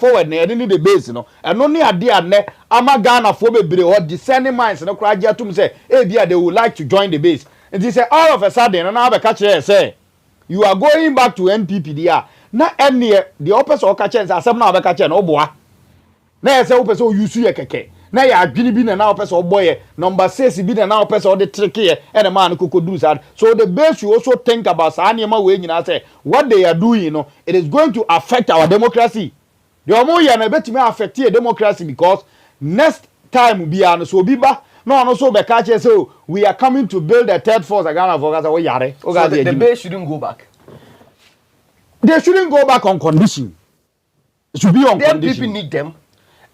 need the base no and no near there ne ama Ghana for bebre or discerning minds no kra dia tum say bia they would like to join the base and they say all of a sudden na be catch say you are going back to NPP there na any the opposite or catch say asem na be catch na oboa na say opposite o use ye keke na ya adwini bi na opposite oboye number 6 bi na opposite o de trick here and the man kokodu sad so the base you also think about anima we nyina say what they are doing you know it is going to affect our democracy the omo ye na betimi affect your democracy because next time bi an so bi ba no so be catch say we are coming to build a third force Ghana for Gaza we yare so the base shouldn't go back they shouldn't go back on condition it should be on the condition MPP need them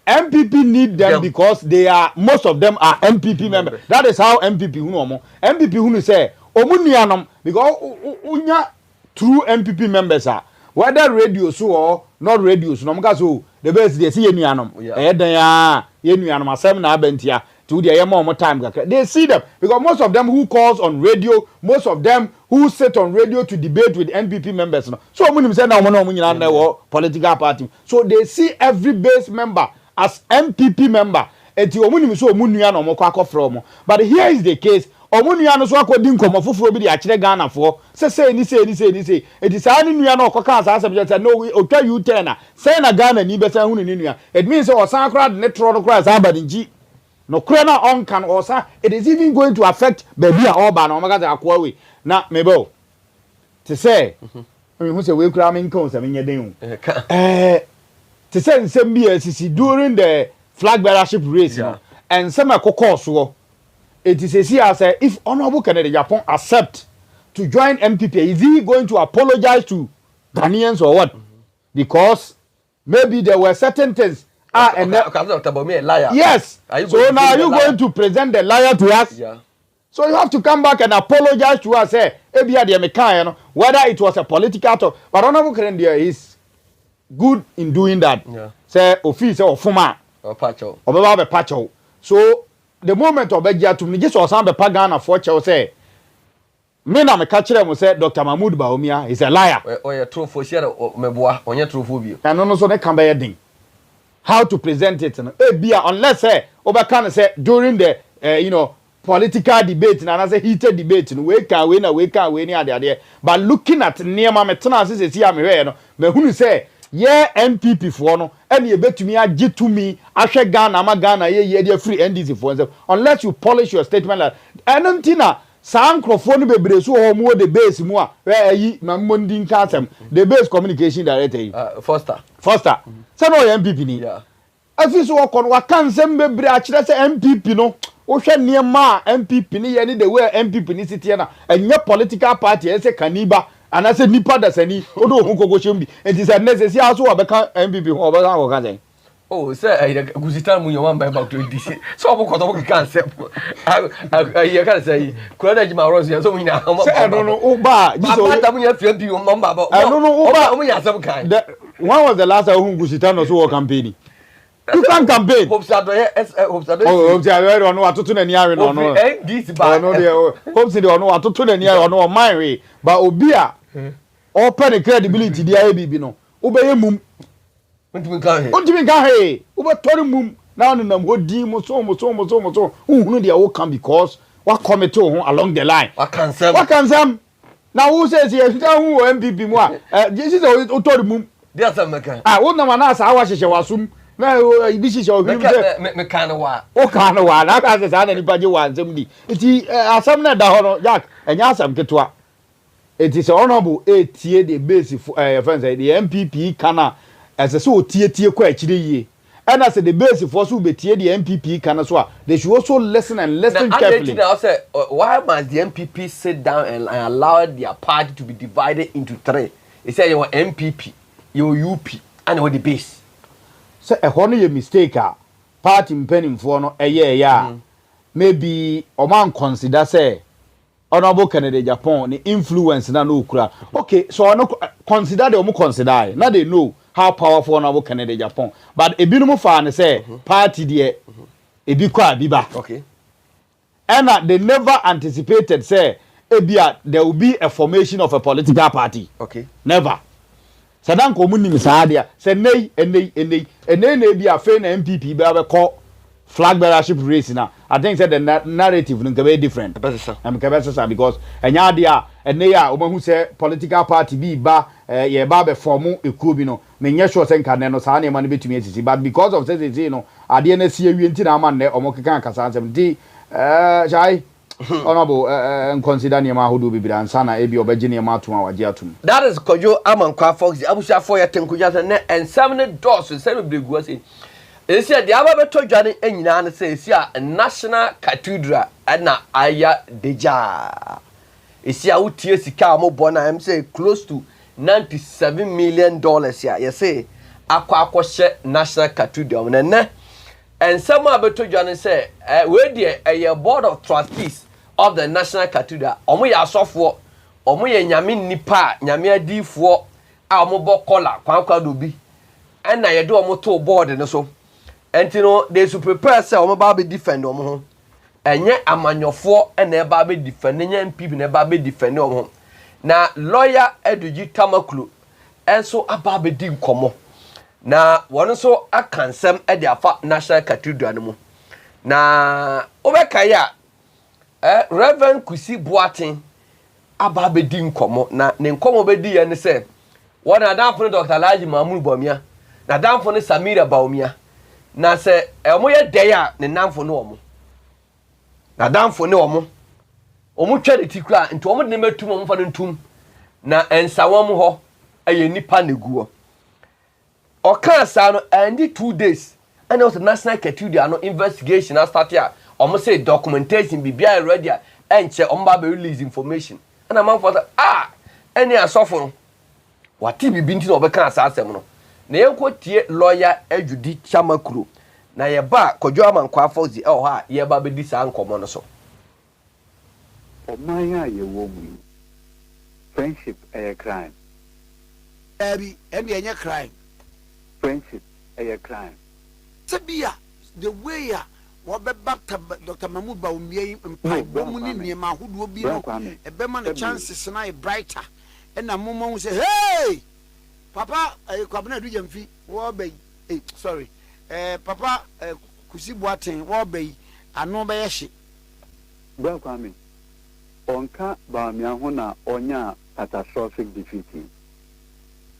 MPP need them because they are most of them are MPP members. That is how MPP who know MPP who say omunuanom because unya true MPP members are whether radio so or not radio so no mka so the best they see enuanom dan ya enuanom asem na abentia to the more time they see them because most of them who calls on radio most of them who sit on radio to debate with NPP members no so omunim say na omo nyina na political party so they see every base member as MPP member enti omunim so omunua no mokọ akofro but here is the case omunua no so akodi nkomo foforo bi de akire Ghana for say ni enti sa ni nua no okoka asasem je say no otwa U10 na say na Ghana ni be say hunu ni nua it means say osan kra de tro no kra sa badinji no kra na on can osa it is even going to affect baby a oba na omaka za akwa we na mebo to say who say we kra men kon say menye den to say nsem bi asisi during the flag bearership race no and some so it is a say if Honorable Kennedy Japan accept to join NPP, is he going to apologize to Ghanaians or what? Because maybe there were certain things. Yes. So now you're going to present the liar to us? Yeah. So you have to come back and apologize to us. Say, whether it was a political talk. But Honorable Kennedy is good in doing that. Yeah. Say, office or former. Or pacho. Or pacho. So the moment of Begia to me, just was on the Pagana for Chow say, me na me catch them say Dr. Mahmoud Baumia is a liar. Or your true for share or meboa on your true phobia. And no so they can be a how to present it. Unless say Obakan say during the political debate and as a heated debate, we can win near there. But looking at near my metana says here me who say yeah NPP for no and you bet to me get to me ashe Ghana ye free NDC for themselves unless you polish your statement like enantina some microphone bebre so ho mo the base mu a yi mamondin kasem the base communication director Foster say no NPP ni yeah afi so wakon wakan sem bebre a kire say NPP no wo hwe niema NPP ni ye ni the way NPP ni sitie na enye political party e say kaniba and I said nipa da sani odo hu kokoshim bi enti say necessary aso obeka NPP hu obeka ko kan say oh say gusita mu yon ba to DC so obokoto bo kan say I can say kura jima ros yan so mu nya say no uba jiso ba mu nya fiam bi mo ba ba no uba mu nya sam kan when was the last time hu gusita no so campaign you can campaign Hopsado Hopsado no atoto na ni awe no no this ba no dey Hopsado no atoto na ni awe no mind we but obi a open credibility dia bibi no obeye mum untimi kan he obetori mum na no nam hodi mo so hunu dia wo can because what commit to along the line what can some now who says here who MPP mu a Jesus otori mum dia some mekan wo na na sa wa hyehyɛ wasum na ibi hyehyɛ o me kan wa o kan wa na ka se sa na nipa je wa nsɛm di enti asɛm na da hɔ no Jack enya asɛm ketewa. It is honorable tie the base friends the NPP kana as a so tie kwa akire yie and as the base for so be tie the NPP kana so they should also listen and listen carefully. Now say why must the NPP sit down and allow their party to be divided into three? They say you NPP, you UP and you the base. So a hono ye mistake party mpanimfo no ya maybe o man consider say Honorable Kennedy Japan, the influence na no kura. Okay, so I no consider them consider. Now they know how powerful Honorable Kennedy Japan. But a bit more fan say party there, a bit kwa biba. Okay. And they never anticipated say there will be a formation of a political party. Okay. Never. Sadan komuni misadia. Say nay be a fair NPP be a call flag bearership race now. I think that the narrative is very different. Because enya dia ene ya omo hu say political party bi ba ye ba be form ekuo bi no me nye sure say nka ne no sa na ma no betumi asisi but because of say no ade na sie wie nti na ma ne omo keka kasa ansem di jai honorable consider ne ma hodo bibira ansa na ebi obegye ne ma atom awaje atom. That is kojo amankwa fox abusha for ya tenkuja ne ensam ne dos say be bregu ase esi a dia ba beto dwane anyina ne say esi a national cathedral na aya deja esi a utie sika amobɔ na am say close to $97 million ya you say akwa national cathedral ne ensam a beto dwane say we dey a board of trustees of the national cathedral omo ya asofo omo ye nyame nipa nyame adifo a omo bɔ kola kwankwa do bi na ye de omo to board ne so. And you know, they should prepare say omo ba be defend omo ho. Enye amanyofo na e ba be defend enye NPP na e ba be defend omo ho. Na lawyer Eduji Tamaklu enso aba be di nkomo. Na won so akansem e de afa National Cathedral no mu. Na obeka ya Reverend Kusi Boatin aba be di nkomo na ne nkomo be di ye ne say won adamfo Dr. Alhaji Mahmoud Bawumia na adamfo ne Samira Bawumia na se omo ye dey a ne namfo no omo na damfo ne omo twede tikura nti omo de metum omo fa no ntum na ensawam ho aye nipa neguo oka sa no andi 2 days and also national cathedral no investigation na start here almost say documentation be ready and check on ba release information and a man for any asofo no wati bi binti no obeka asasem no na yenko tie lawyer Ejudi Chamakuro na ye ba Kwadwo Amankwa Afozi ha ye ba be di sa nkomo no so omanya ye wo mu friendship a crime Abi, any any crime. friendship a crime Sabia, the way what be back to Dr. Mahmoud Baumie and Pipe Bomuni near my hood will be a beman the chances and I brighter. And a moment will say, hey, Papa, a cabinet region fee, war bay, sorry, Papa, Kusi Boatin, war bay, and no by a ship. Welcome. Onka Bamiahona Onya catastrophic defeating.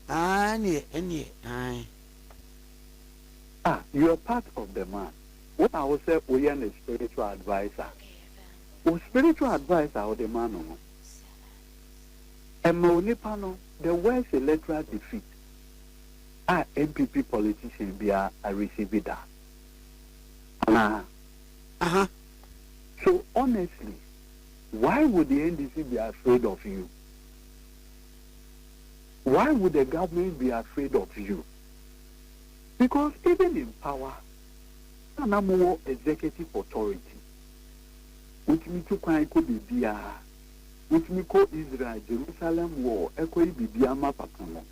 Aye. You are part of the man. What I would say, we are a spiritual advisor. O spiritual advisor or the man. And Monipano, the worst electoral defeat. NPP politician be a receive that. So honestly, why would the NDC be afraid of you? Why would the government be afraid of you? Because even in power, no more executive authority. Which me to could be Bia, which me call Israel, Jerusalem war, echo Bibia Mapakamo.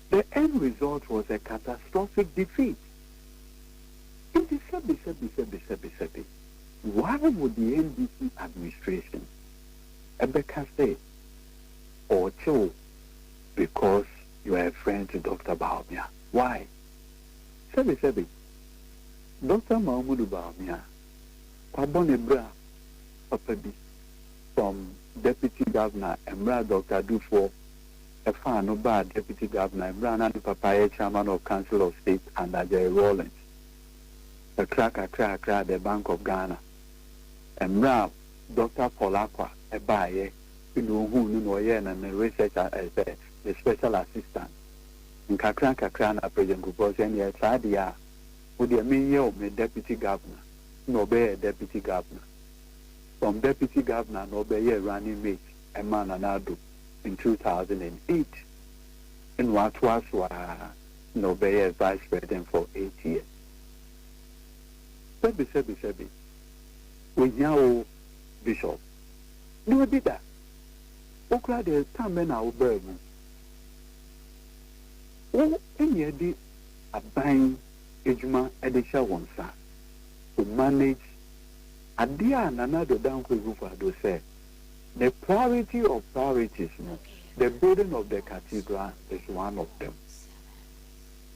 The end result was a catastrophic defeat. It is sabi. Why would the NDC administration ever say or chill because you are a friend to Dr. Baumia? Why? Sabi. Dr. Mahmoud Baumia, Kwabonebra Papabi, from Deputy Governor Emra Dr. Dufo, a fan of bad Deputy Governor Emra and Papaya Chairman of Council of State under Jerry Rawlings, a crack, the Bank of Ghana, Emra Dr. Polakwa, a buyer, who know and the researcher as the special assistant. In Kakran, President Gubos, and yes, idea. Would you mean you me deputy governor? No be a deputy governor. From deputy governor, no be a running mate, a man anado in 2008. In what was no be a vice president for 8 years. Sebi. We now bishop. No did that. Okra the time men are burden. Oh, any idea a buying Ejuma Edisha Wonsa to manage Adia and another down to say the priority of priorities, the building of the cathedral is one of them.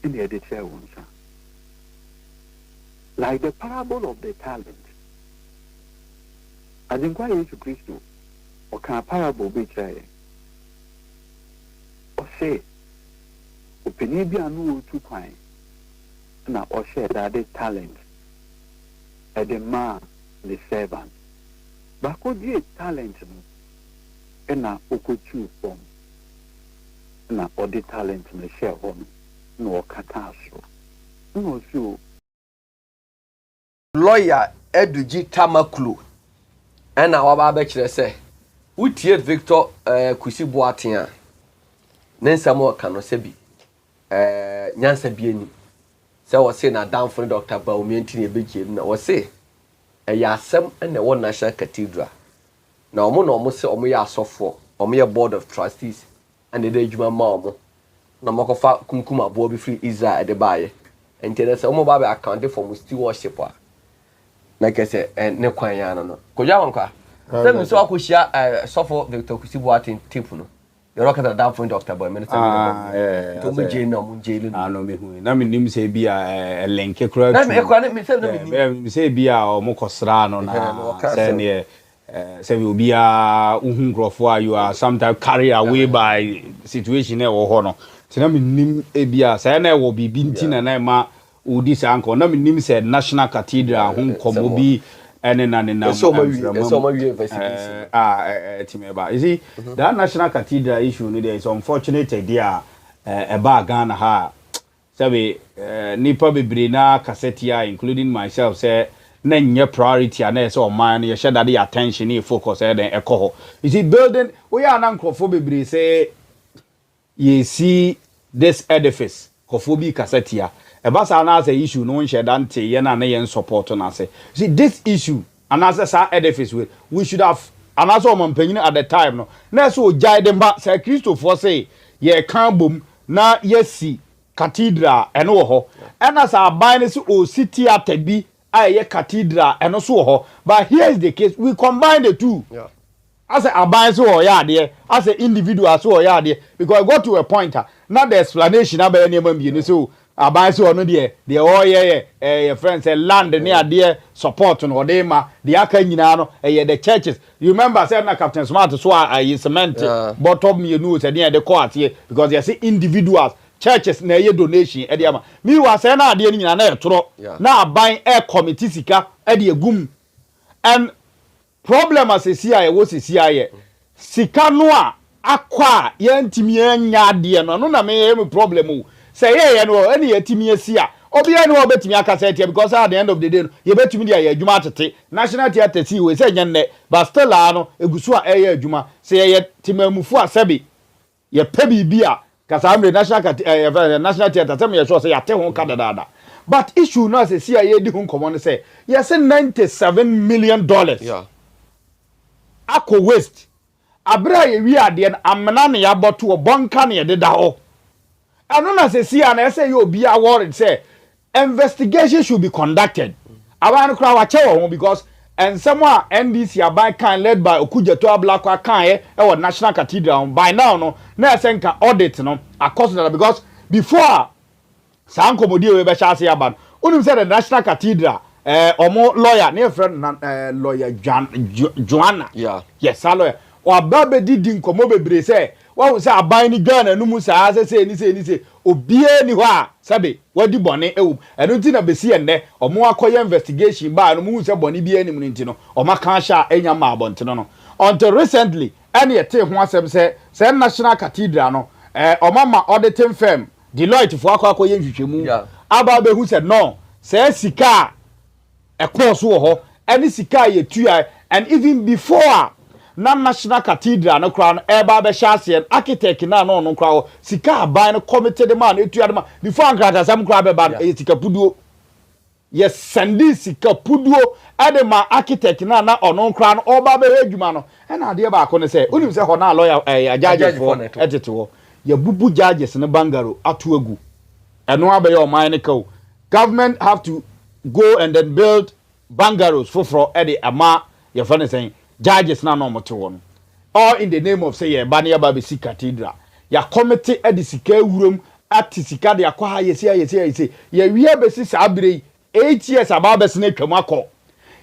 In the Edisha Wonsa. Like the parable of the talent. I think why to Christo or can a parable be tried? Or say, Opinibia no too fine. Na or share that the talent at the man, the servant. But could be talent and na okochu from na or the talent in the share home no catastrophe. No so lawyer Ejudi Chamakuro and our Baba say, Utie Victor Kusi Boatin Nensamo Kanosebi Nyansa Bieni. So was saying a down for Dr. Baumie Begin or say a yasem and the one national cathedral. Now, Mono almost say Omoya software, Omoya board of trustees, and the day Juma Mamo. No Mokofa Kumkuma Bobby Free Israel at the buyer. And tell us Omo Baba accounted for Musti worshipper. Like I said, and no Quayana no. Koyawanka. Tell me so I could share software Victor Kusi Boatin Tipuno. The rocket at down for Dr. Boy, Minister. To me, Jane, no, Jane. I know me who. Now, me name say be a link. Me say be a Mokosrano. Say will be a Uhungrofwa. You are sometimes carried away by situation or honor. So, me name be a say I will be bintin and I ma udis uncle. Now, me name said National Cathedral, Hong Komobi. And then so much university. You see, that National Cathedral issue is unfortunate idea about Ghana. sabe nipa bebre na cassette including myself say na nye priority na say o man you share that attention e focus then ekoho you see building we are nan crofo bebre say you see this edifice crofo bi cassette ya e ba sa na say issue no share dante ye na yen support na say see this issue and as sa edifice we should have and as o man panyin at the time no na so jai dem ba say Christopher say ye kan bom na yesi cathedral eno ho ena sa aban so o city atabi aye cathedral eno so ho but here is the case we combine the two as a aban so o ya de as a individual so o ya de because I got to a point now the explanation about any man be so aban so no de all your friends say land near there support no de ma the aka nyina no the churches you remember say na Captain Smart so I cement bottom you know say the court here because you see individuals churches na ye donation e de ama mi wa say na ade ni nyina na etoro na aban committee sika e de egum and problem as CIA wo CIA sika no a akwa ye ntimi anya ade no na me problem o say ye no any yetimi asia obi ene obetimi akasa tie because at the end of the day ye betimi dia ye adwuma atete national theatre see we say nyenне but still no egusu a eye adwuma say ye timamufu asabi ye pe bibia kasa amre national theatre tell me ye sure say yate ho ka dada but issue no say see ye di ho komo no say ye say $97 million akọ waste abra ye wi ade amena ne ya boto obonka ne ye deda ho anu na say see na say you be worried say investigation should be conducted aban kra wa chewo because and someone NDC aban kan led by Okujeto Ablakwa kan e National Cathedral by now no na say kan audit no across that because before san komodi we be sha say aban unim say the National Cathedral omo lawyer ne friend lawyer Joanna yes lawyer o ababe didi nkomo bebre say wa say aban ni Ghana no mu sa say ni say obie ni ho a sabe wadi bone ewu eno nti na besi enne omo akoye investigation ba no mu say bone bi anim nti no o maka sha enya ma abonte no until recently any ete ho asem say National Cathedral no o mama auditing firm Deloitte fo akoye nhwehwemu aba be hu say no say sika course ho any sika ye tua and even before na National Cathedral no crown eba be shase architect na no crown sika aban no committee de man etua de man before ankrata sam crown be ba sika puduo yes sandi sika puduo ade ma architect na ono crown oba be adwuma no na ade ba ko ne say unim say ho na lawyer judges for etete ho ya bubu judges ne bangaro atu agu eno abaye o man ne ka government have to go and then build bungalows for Eddie Ama, your friend saying, judges na no moto one. All in the name of say, Bania Babisi Cathedral. Ya committee at the Sika room at Tisika, the Aqua, yes, ye, we have a sister Abbey 8 years above the snake Kamako.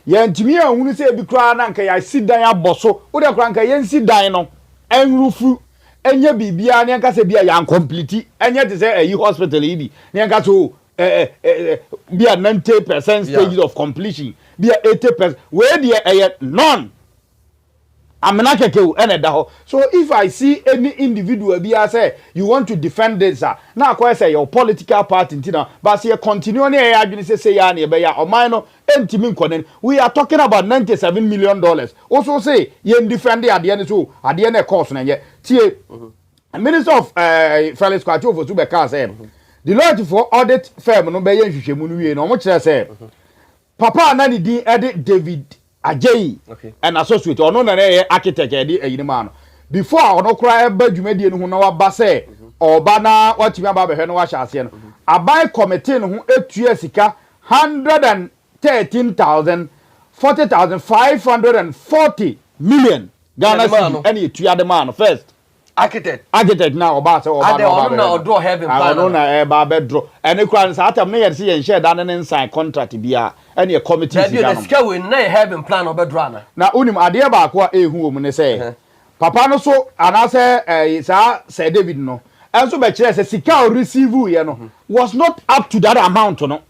Yan to me, I wouldn't say, be crying, I sit down, bosso, or the cranker, yen sit down, and rufu, and ye be Bianca Sabia, young complete, and yet is a hospital, Yanka to. Be a 90% stage of completion. Be a 80%. Where the none. I'm not so if I see any individual be I say you want to defend this now quite say your political party but see continue say we are talking about $97 million. Also say you defend the end so at the end cost Minister of Felix Kwacho for Subeka say the Lord for audit firm no be yenhwehwemu no wie no mo kire say papa na ni din edit David Ajayi and associate ono na architect edit eyinima no before ono kra e ba dwumadie no ho na wa ba say oba na watimi aba behwe no wa hyase no abai committee no ho etua sika 113,040,540 million Ghana cedi any etua de man first architect now oba say oba no draw heaven plan no na ba be draw ene kran sa atam ne yesi yen share dan ne sign contract bia ene e committee si ga no ska we na heaven plan oba draw na unim ade ba ko a ehu o mu ne say papa no so anase sa say David no enso be kire say sika o receive ye no was not up to that amount no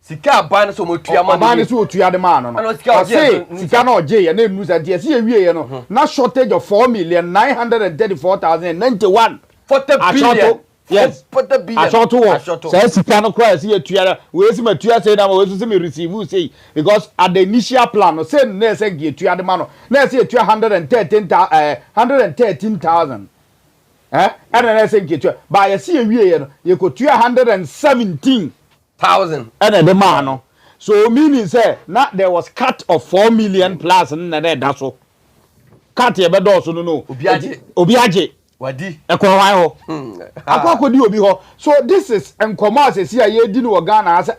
sika ban so mo tua man ban so tua de man no sika na oje ye na enu sa de se wie ye no na shortage of 4,934,091 40 billion Yes. Put the billion. Ashoto. Say sika no cry see etua. We see matua say na we see me receive say because at the initial plan no say na say get etua de ma no. Na say etua 113,000. And then say get etua. Ba ye see ewie ye no. Ye ko tua 117,000. And the man no. So meaning say na there was cut of 4 million plus na that so. Cut ye be do so no. Obiaje. Wadi ekwan ho akwa obi ho. So this is enkomo asesi a ye di no Ghana ase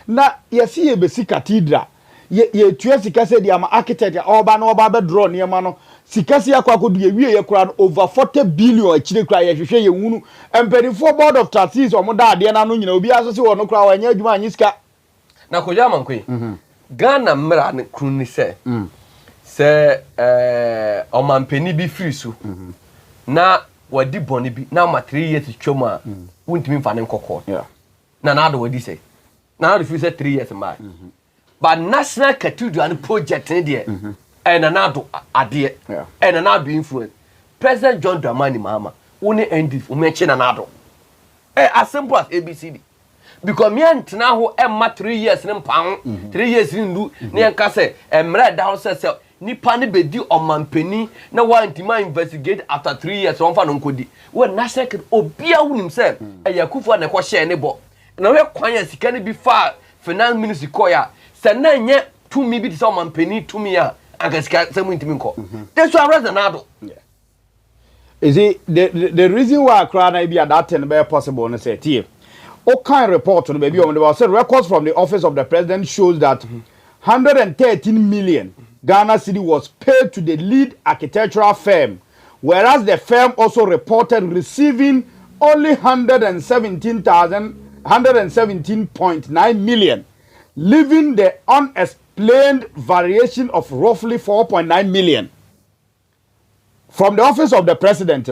na ye si ye besi cathedral ye tua sika se dia ma architect oba na oba be draw ne ma no sika se akwa du ye wie ye kura over 40 billion akire kura ye hwehwe ye hunu empedifo board of trustees omo da ade na no nyina obi aso se wo no kura wanya adwuma anyi sika na ko jama nkwe Ghana mra ne kruni se omampeni bi free su na wadi boni bi na ma 3 years twoma wuntimi mfa ne nkokọ na do wadi say na do fi say 3 years mba but national cathedral project ne de na do ade na do influence President John Dramani Mahama woni end o menche na do as simple as ABCD because me antena ho emma 3 years ne mpa 3 years ni ndu ne nka say emra da ho say nipa ne bedi omampeni na wantima investigate after 3 years on fa no nkodi we national obia wunim se Yakufo na ko share ne bo na we kwan ya sika ne bi fa finance ministry ko ya se na nye to me bi se omampeni to me ya anga sika se mu ntimi nko that's why rather nado is it the reason why crowd na be that thing be possible no say tie o kind report no be bi o say records from the office of the president shows that 113 million Ghana City was paid to the lead architectural firm, whereas the firm also reported receiving only 117.9 million, leaving the unexplained variation of roughly 4.9 million. From the office of the president,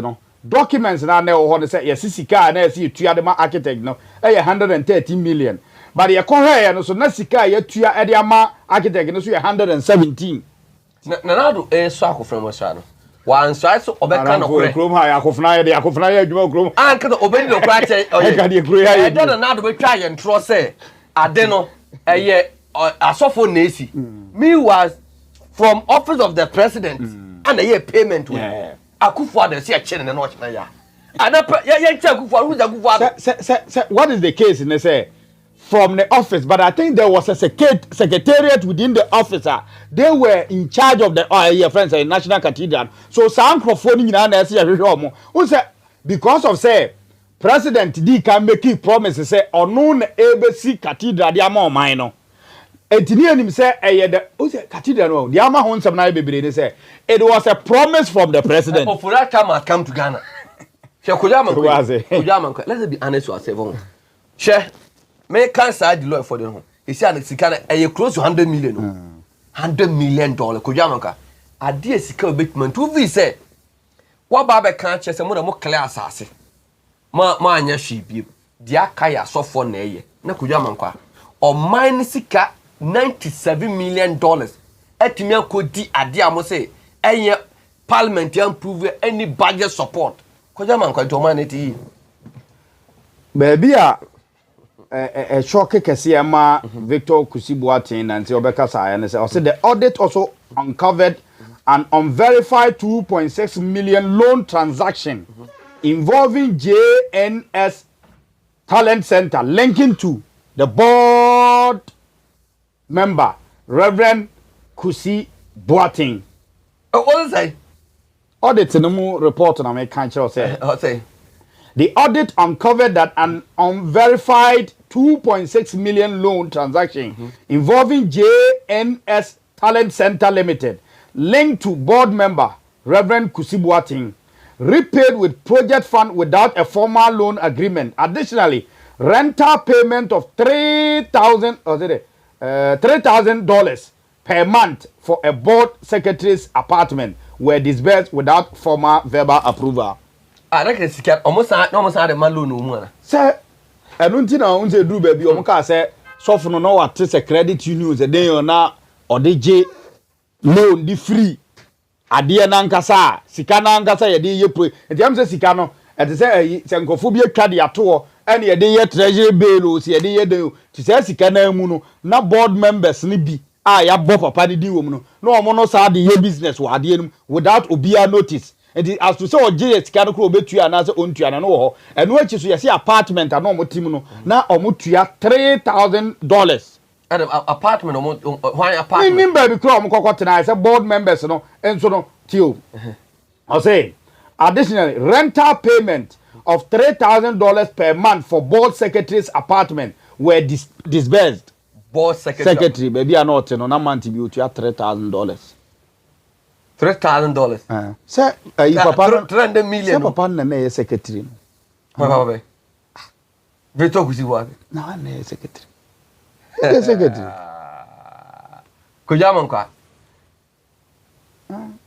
documents now say yes, sika na see tuadema architect 113 million. But ye ko he so na sika ye tua e de ama architect no so ye 117 na do so akofrem so ano wan so so obeka no kure krom ha akofna ye adwuma krom anka do obedi no kura che oye ka de kure ha ye na do be twa ye ntro se ade no eye asofo na esi me was from office of the president and a payment we Akufo de se che ne no chena ya ana ye che Akufo who Akufo what is the case in say from the office, but I think there was a secretariat within the office. They were in charge of the friends in National Cathedral. So some microphone na say who say because of say President D can make promises say unknown ABC Cathedral the amount mine. Etini anim say the who say Cathedral no the amount hon some na bebre say it was a promise from the president. Ofura come to Ghana. She kujama let's be honest with ourselves. She me cancer the law for the home. He said sika e close to 100 million. $100 million kojamanka. Ade sika obetment to vi say wa ba be kan che se mo na mo clear asase. Ma anya hwe bi. Dia kaya sofo na eye. Na kojamanka. O mine sika $97 million. Etimi akodi ade amo say enye parliament approve any budget support. Kojamanka to humanity. Baby a shock kese ma Victor Kusibuatin and say Obeka Saya and say the audit also uncovered an unverified 2.6 million loan transaction involving JNS Talent Center linking to the board member Reverend Kusi Boating. What is that? Audit no report on me can't say. The audit uncovered that an unverified 2.6 million loan transaction involving JNS Talent Center Limited linked to board member Reverend Kusibuating repaid with project fund without a formal loan agreement. Additionally, rental payment of $3,000 per month for a board secretary's apartment were disbursed without formal verbal approval. I reckon sika almost had man loan no mu. Say enunti na unze duru ba bi o mka say sofo no no wate say credit union ze den na odeje loan di free ade na nkasa sika na nkasa ye de ye pro enti am say sika no and to say Sankophobia Cadiato, and ye day treasury bill, see a day to say Sikana Muno, not board members, Nibi. Ya Bob Papa di woman. No mono sa the business wa de without obia notice. And as to say o JS can ko betu anase ontua na no ho. And no achi so ye say apartment na no motim no na omotua $3,000. And apartment why apartment? Ni baby kro omkokotena I say board members no enso no tio. I say additionally rental payment of $3,000 per month for board secretary's apartment were disbursed. Board secretary baby are not no na month bi otua $3,000. $3,000. Say papa 300 million. Say papa na secretary. Papa. We talk with you what? Na secretary. Secretary. Kujama nkwa.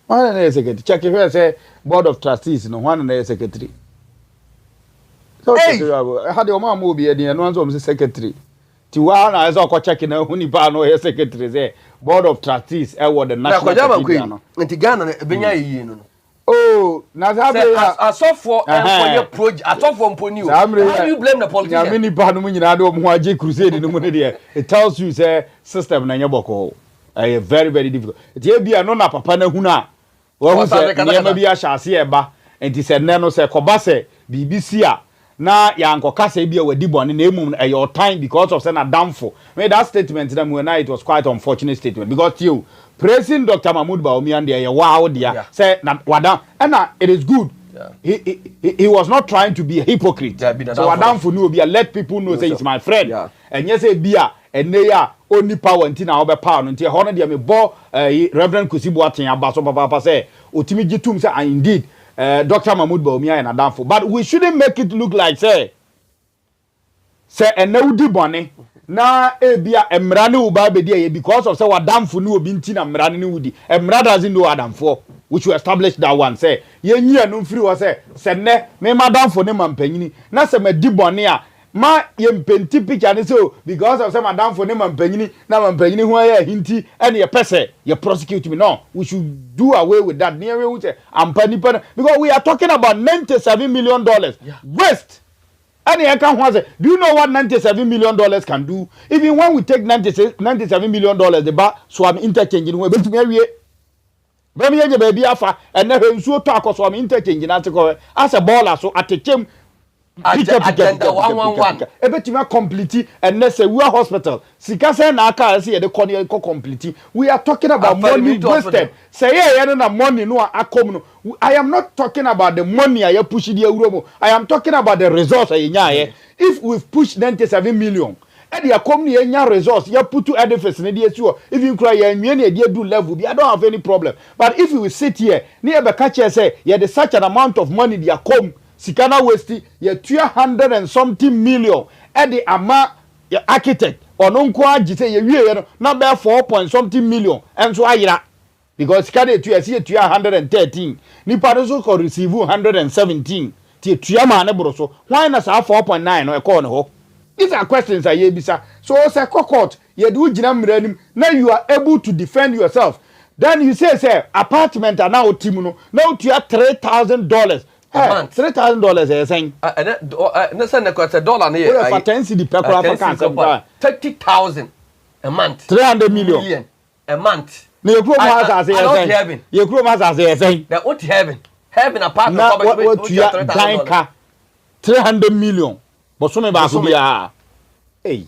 One na secretary. Check if say board of trustees no one na secretary. So how the mama mo bi e dey no anso say secretary. Ti wa na eza ko check na huni pa no he secretary say board of trustees e wo the national secretary no nti Ghana na benya yi no oh na za be asofo for your project asofo mponi o how do you blame the politician ya mini pa no mu nyina de mo age crusade no mu ne de it tells you say system na nyeboko very very difficult ti e bia no na papa na hunu a wo hu say nyema bi a hyase e ba nti se ne no se koba se BBC a na yanko kasa bia wadi bone na emum your time because of say na damfo me that statement that when it was quite unfortunate statement because you praising Dr. Mahmoud Baomi and there wow dia say na wada and it is good he was not trying to be a hypocrite so wadamfo no be let people know say he's my friend and yes say bia ene ya oni power ntina obe power no ntia hono dia me bo Reverend Kusibu Aten abaso papa say otimi gitum say indeed Dr. Mahmoud Baomi and Adamfo. But we shouldn't make it look like say enewudi bone na ebia emrane uba bedi because of say Adamfo ni obi nti na emrane ni wudi. Emra doesn't know Adamfo, which we established that one say yenyi anu free was say ne me Adamfo ne mampanyini na se medi bone a ma yempenti picture ne so because of say Adamfo ne mampanyini na mampanyini ho ya hinti ene ye pese ye prosecute me no we should do away with that near we say ampani because we are talking about $97 million waste and you can say do you know what $97 million can do even when we take $97 million the ba so am interchange no be tumi awie be me ye baby afa and na nsuo to akoso am interchange na te as a baller so atechem agenda 111 ebetima complete and nese we hospital sika say na aka say de corner complete we are talking about money wasted say ye na money no akom no I am not talking about the money I push the euro I am talking about the resource nya if we push 97 million and the company nya resource you put to edifice na dey sure even cry ya nwie na dey do level I don't have any problem but if we sit here near be catch say you the such an amount of money they come Sikana Westi, ye 200 and something million. Edi ama ye architect. Ononkwa jite ye wie na be 4 point something million. And so ayira. Because Sikana tu ye 213. Nipa so ko receive 117. Ti tuya ma ne bro so. Why na sa 4.9 no e ko ne ho. These are questions I ye bisa. So say court ye do gina mranim. Now you are able to defend yourself. Then you say apartment are now timuno. Now to $3,000. $3,000 is saying. No, send a dollar near. For 10 cedi per quarter, 30,000 a month. 300 million a month. You grow as a you grow as a saying. That what heaven a partner. What you are dying 300 million. But some of us hey,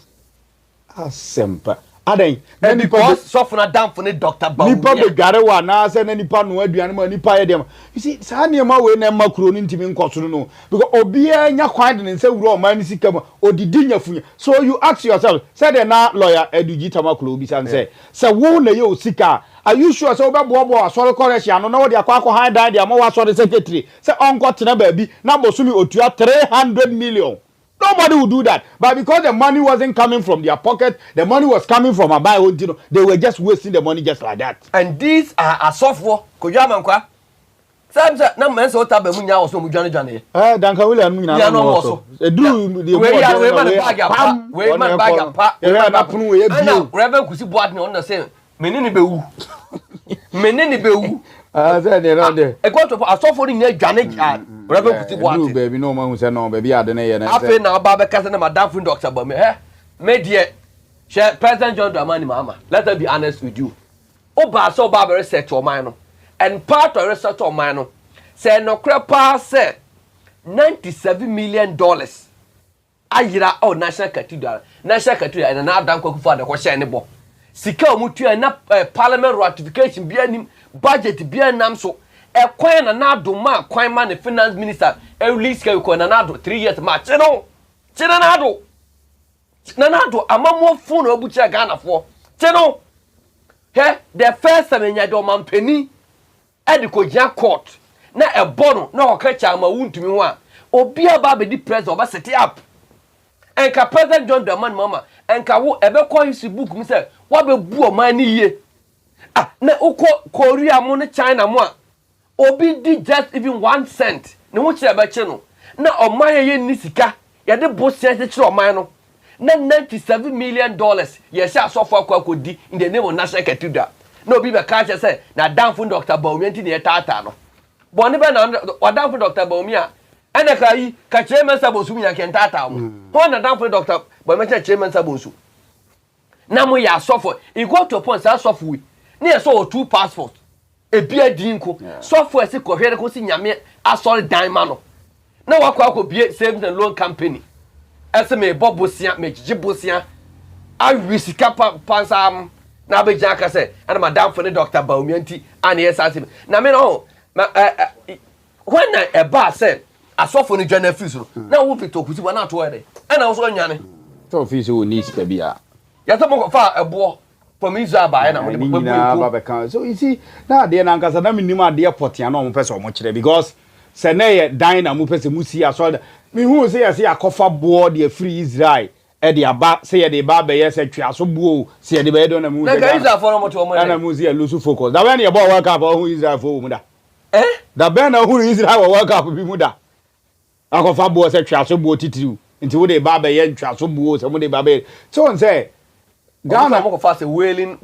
simple. Aden and because sofuna down for the doctor Baomi nipa be gare wa na say na nipa no aduane ma nipa ye dem you see sa ne ma we na makro no ntimi nkosoro no because obi anya kwan de nse wuro o man sika ma odidi nyafunya so you ask yourself say the na lawyer Eduji Tamaklo obi san say wo na ye osika are you sure say obebo asore correction no na wo de akwa high dan de amawa asore secretary say onko tena ba bi na bosumi otua 300 million. Nobody would do that. But because the money wasn't coming from their pocket, the money was coming from a buy, they were just wasting the money just like that. And these are software. Kojama nkwa. Samsa na mense otabe munya oso mujane jane. Danka William munya no oso. Edu the we man bag apa. We man bag apa. We na punu we bio. Reverend Kusibu Aten on say menini bewu. Menini bewu. Say dey no dey. E go to asofo ni nya jane Reverend Kuti Boate baby no man who say no baby ade na ye na afi na oba be kase na madam fun Dr. Bawumia me de share President John Dramani Mahama. Let us be honest with you. Oba so oba be research o man no and part of research o man no say no crepa say $97 million ayira o national cathedral and na adan kwaku for the question ne bo sika omutua na parliament ratification bia nim budget bia nam so ekwan na adoma kwan ma ne finance minister release ka ko na ado 3 years ma chino na ado amamo fun na obuchi Ghana for chino he the first time nya do mampani edikogia court na ebono na okacha ma wuntumi ho a obi aba be di president oba set up enka President John Dramani Mahama enka wo ebe ko his book mi say wa be bu o man ni ye na uko Korea mo ne China mo a obi di just even 1 cent ne wo kire be che no na o man ye ni sika ye de bo se kire o man no na $97 million ye sha asofo akodi in the name of national cathedral na obi be ka che say na danfo Dr. Bawumia nti ne ye tata no boni be na wadanfo Dr. Bawumia ene kai ka chairman sabonsu nya kentata mo ho na danfo Dr. Bawumia chairman sabonsu na mo ya asofo e go to point sa asofo we na ye so 2 passport e bia dinko software si ko hwere ko si nyame asori dan ma no na wakwa bie savings and loan company ese me bobosia me jibosia awi sika pansam na be jaka se and madam for the Dr. Bawumia nti and yes asim na me no when a bar said asofo ni journal fees no na wo fit okuti wa na to ere and also nyane to fees wo ni sika bia ya to mo fa ebo from Israel ba na mo de so you see na de na nkasa na minim ade potia na mo pese o mo kire because se na ye dan na mo pese mu si aso me hu se ye se akofa bo de free Israel e de aba se ye de ba be ye se twa so bo se ye de be do na mu na Israel for mo to mo na mu se lose focus da when ye bo work up hu Israel for mu da da ben na hu Israel work up bi mu da akofa bo se twa so bo titiru nti wo de ba be ye twa so bo se mo de ba be so on say Ghana mo ko fa se wailing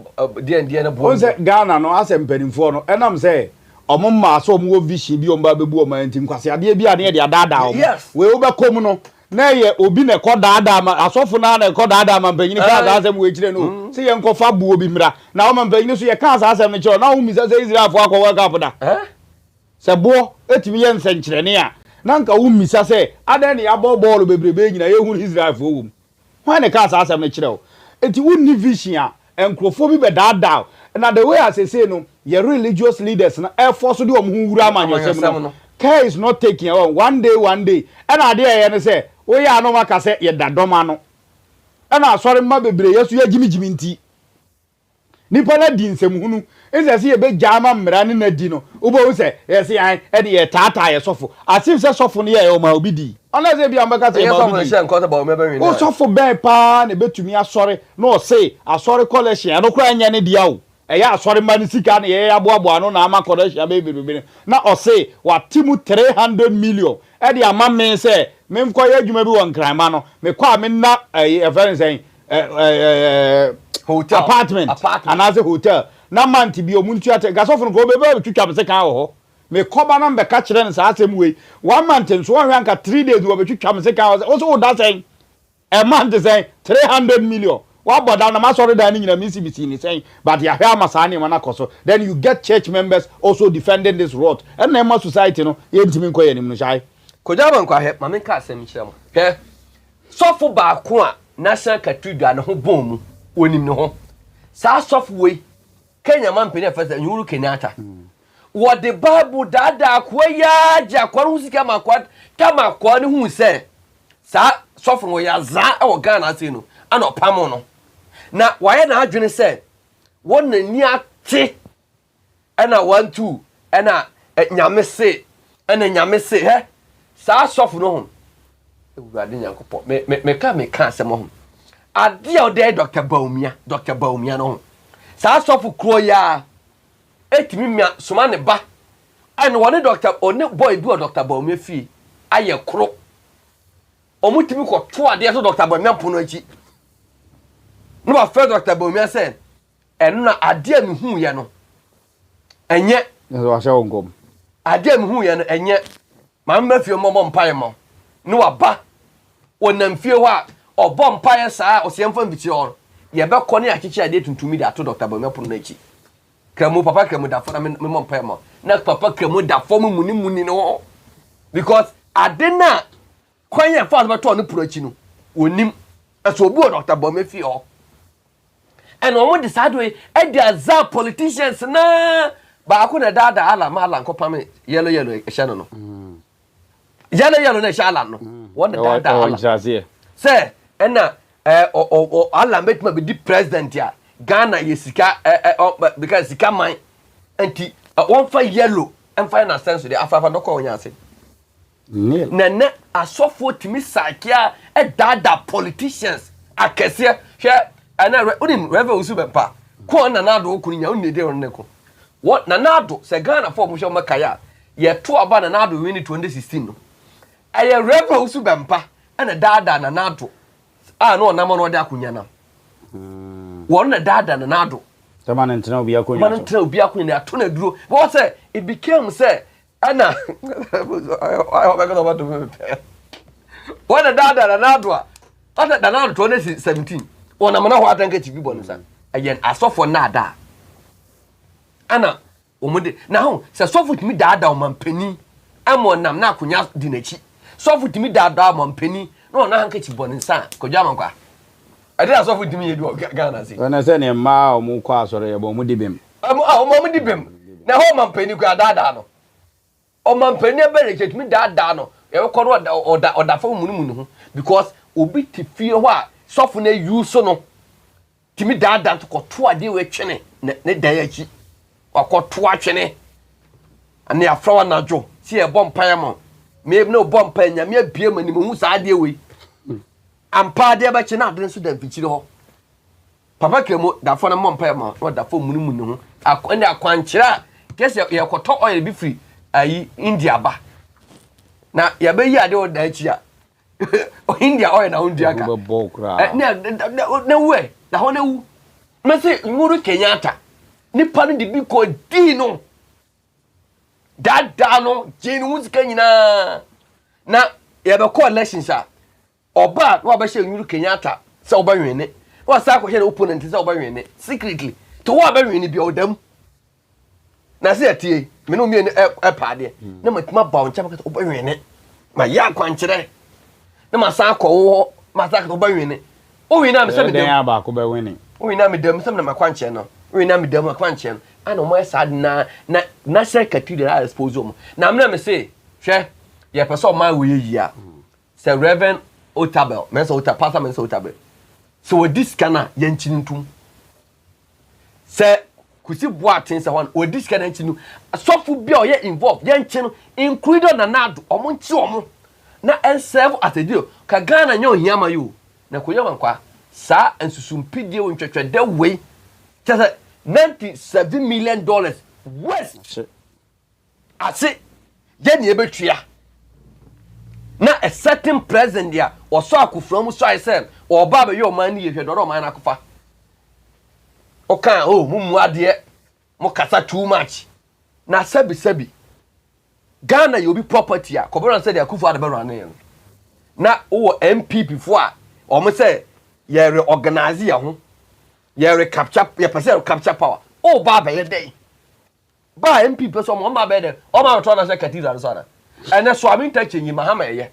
die na bo on say Ghana no asem panimfo no enam say omma so omwo vision bi omba bebu o man tin kwase ade bi ade de adada o we wo be kom no na ye obi na kodada ma asofo na na kodada ma mpanyini ka za asem we kire no se ye nkofa bu obi mra na o ma mpanyini so ye ka za asem ne kire na wo mi se Israel fo akọ work up da se bo etimi ye nsenkire ne a na nka wo mi se ade ne ya ball bebrebe nyina ye hu Israel fo wo hwan ne ka za asem ne kire o enti wonni vision a enkrofo bi be dada na the way as I say no your religious leaders na force do om hu wura amanyosem no care is not taking one day and ade ne say we ya no maka say ye dadoma no na asori ma bebre yesu ya jimijimi nti nipa na di nsem hunu ese se ye be jama mra ne na di no ubo say yes yan e de ye tata ye sofo asif se sofo ne ye o ma obi di ona se bi ambaka se ba obi o sofo ben pa ne betumi asori no say asori collection no kra nya ne dia o eya asori ma ne sika ne ye aboabo no na ama collection be be na o say watimu 300 million e de ama me say me mko ye adwuma bi won kranma no me kwa me na e very say hotel apartment and as a hotel na manti bi omuntu ate gasofo ko be be twitwa be kan ho me koba na be ka kire ne sa asem we 1 month nso won hwanka 3 days wo be twitwa be kan ho so da say a month say 300 million wa boda na masori da ni nyina misi ni say but ya hwa masane ma na koso then you get church members also defending this road and na ma society no ye ntimi nko ye nim no shai ko jaba nko ahe ma men ka asem kire mo he sofo ba ko a national cathedral no ho bom mu onim ne ho sa software Kenya man pene first Uhuru Kenyatta what the Bible dada kwa ya ja kwa rusika makwa kama kwa ni hu se sa software ya za e wo Ghana se no ana opamo no na waye na adwene se won na ni ate ana 1 2 ana nyame se he sa software no ho ewurade nyankopɔ me ka asɛm ho ade a ode Dr. Bawumia no sa sofu kro ya etimi mia soma ne ba ene woni doctor oni boy bi o Dr. Bawumia fi aye kro omutimi ko to ade so Dr. Bawumia pono achi no ba fe Dr. Bawumia se eno na ade mi hu ye no enye so wa sha wonkom ade mi hu ye no enye mamma fie mo mpae mo no aba wonam fie ho a obọ mpae saa osiemfa mbichi ho ye be kọ ne akyeche ade tuntumi da to Dr. Bamepro na echi kramu papa kramu da fo na me mpae mo na papa kramu da fo mu muni no because ade na kwanya fa be to no pro echi no onim eso obi o Dr. Bamefie ho and omo decide we e dey azar politicians na ba ko na dada ala ma ala nkopam yellow e hye no yellow na hye ala no what the dada ala say ena ala metima be di president ya Ghana ye sika because sika man anti one fa yellow and final sense de afafa no ko onya ase na asofo timi sakia e dada politicians akese hwe ana unim revel usu bempa ko na nado okunya unede onne ko what na nado se Ghana for mo hwe makaya ye to aba na nado win 2016 no aye revel usu bempa ana dada na nado no na mo no de akunya na won na dada na nado tama na ntina obi akunya man ntina obi akunya na to na duro but say it became say ana I hope I got about to what na dada na nado ata na nado 2017 wona mana ho atanka TV bonsa again asofo na ada ana omude na ho se sofo timi daada o mampani amo nam na akunya di nachi sofo timi daada o mampani no na hanka TV bonsa kodwa mankwa ade asofo timi yedu Ghana si na se ne ma o mu kwa asore ye bo mu dibem o mu dibem na ho mampani kwa daada no o mampani ebere timi daada no ye ko no oda fo munumunu ho because obi ti fie ho a sofo na use no timi daada to koto ade we twene ne dan achi wakoto atwene ane afrawa najo si e bom pan mo me no bom pan nya me abie mani mo hu sa ade we ampa ade ba chi na ade so da fichiri ho papa kremo da fo na mom pan mo no da fo munumunu ho ane akwankyira kese ye koto oil bi free ayi India ba na ya be yi ade o da achi a India oil na India ka na we na ho na wu me se Uhuru Kenyatta nipa no de bi ko di no dada no jeni wuzika nyina na ya be call elections a oba no ba she Uhuru Kenyatta se oba nwene wa sa ko she na opponent se oba nwene secretly to wa ba nwene bi odam na se atie me no mi e paade na matima ba on chama ka oba nwene ma ya kwankyere na masa ko wo masa ko ba wini o wini am se me dem ba ko ba wini o wini am dem se na makwanche no o wini am dem makwanche no ana mo sad na se cathedral expose mo na me say hwe ye person ma we yia se Reverend Otabel men so pastor men so Otabel so we this kana ye nchintum se kusi boatin se wan o this kana nchinu sofu bia o ye involved ye nchinu included na nado omo nchi omo na en serve at a deal ka Ghana nyo hiama you na koyama kwa sa ensusumpidie wo ntwetwe da wei tese $97 million west ase ye ne ebetua na a certain president dia oso akufram so I said oba be yo man ni ehwe do man akofa okan mumu ade mo kasa too much na sabi Ghana you be property a kobron say dey akufu ade be run na o NPP fo a o mo say ye reorganize ya ho ye recapture ye person capture power o ba be dey ba NPP so mo ma be dey o ma to na say cathedral so na ene so am interchange mahama ye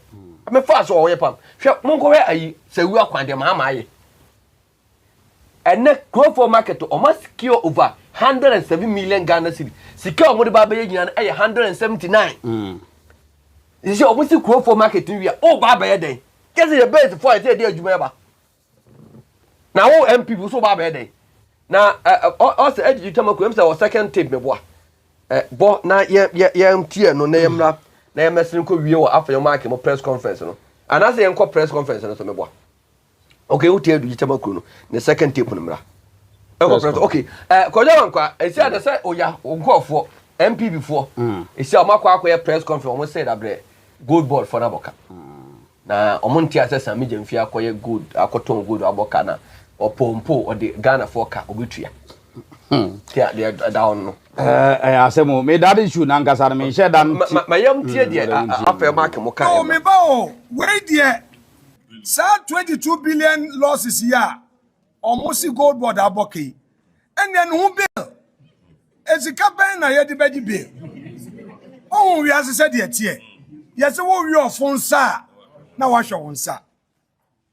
me fa so o ye pam hwe mo ko we ayi sawu akwande mahama ye ene Crawford market o ma secure over 107 million Ghana cedi sika o mo de ba be nyina na 179 isi o mo si Crawford market wi o ba be den kese ye base for e dey adwuma ba na wo MPP so ba be den na o se edit tamako em se o second tape me boa bo na ye mtie no na yemra na yemesene ko wie wo afa market mo press conference no ana se yenko press conference no so me boa okay wo tie edit tamako no na second tape no mra okay ko jawan kwa esi ada se oya nkofo MPP fo esi amakwa akwa press conference mo say that bre gold ball for Naboka na omonti asesa meje mfi akoye gold akoton gold aboka na opompo o de Ghana for ka obetua Yeah, they are down. I say mo me that issue na nkasa na me share dan My young tear there after mark mo kan. Oh me ba o wait there. Sa 22 billion losses here. Almost gold board aboki. And then who bill? Ezika ben na ye de beji bill. Oh we as said there tie. Yes wo we of phone sa na wa hwe won sa.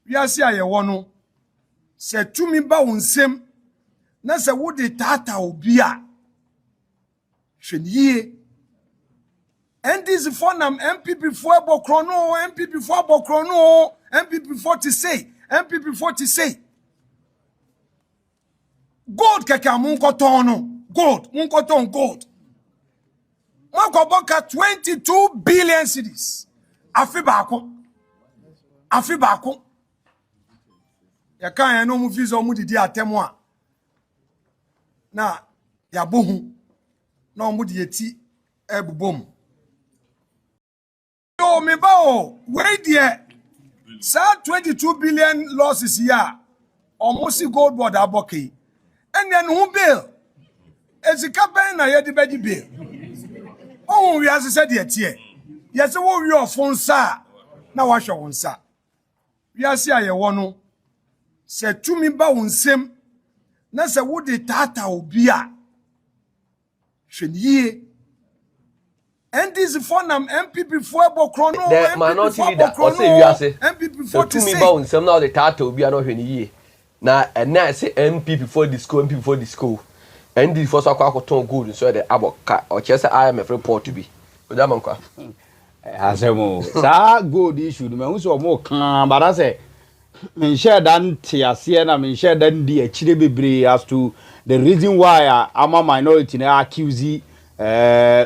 We as aye wo no. Se tumi ba won sem na se wo de tata obi a hweniye. And this for nam NPP for bokrono NPP for bokrono NPP 40 say NPP 40 say gold keke mun koton no gold mun koton gold mon ko boka 22 billion cedis afi baako ya kan ya no mu visa mu didi atemo a na ya bohu na mu di eti ebubom yo me ba o wait there sa 22 billion losses here almost gold board aboki. And then who bill? Ezika ben na ye de beji bill. Oh we as said there tie. Yes wo we of phone sa na wa hwe won sa. We as aye wo no. Se tumi ba won sem na se wo de tata obi a hweniye. And this for nam NPP for bokrono The minority leader also you as NPP 40 tumi ba won sem na the tata obi a no hweniye. Na na say NPP for the school and the first akwakoton gold so the aboka o chese IMF report to be oda mankwa asemo sa gold issue me hu so mo kan bara say me share dan tiase na me share dan di akire bebre as to the reason why ama minority na accuse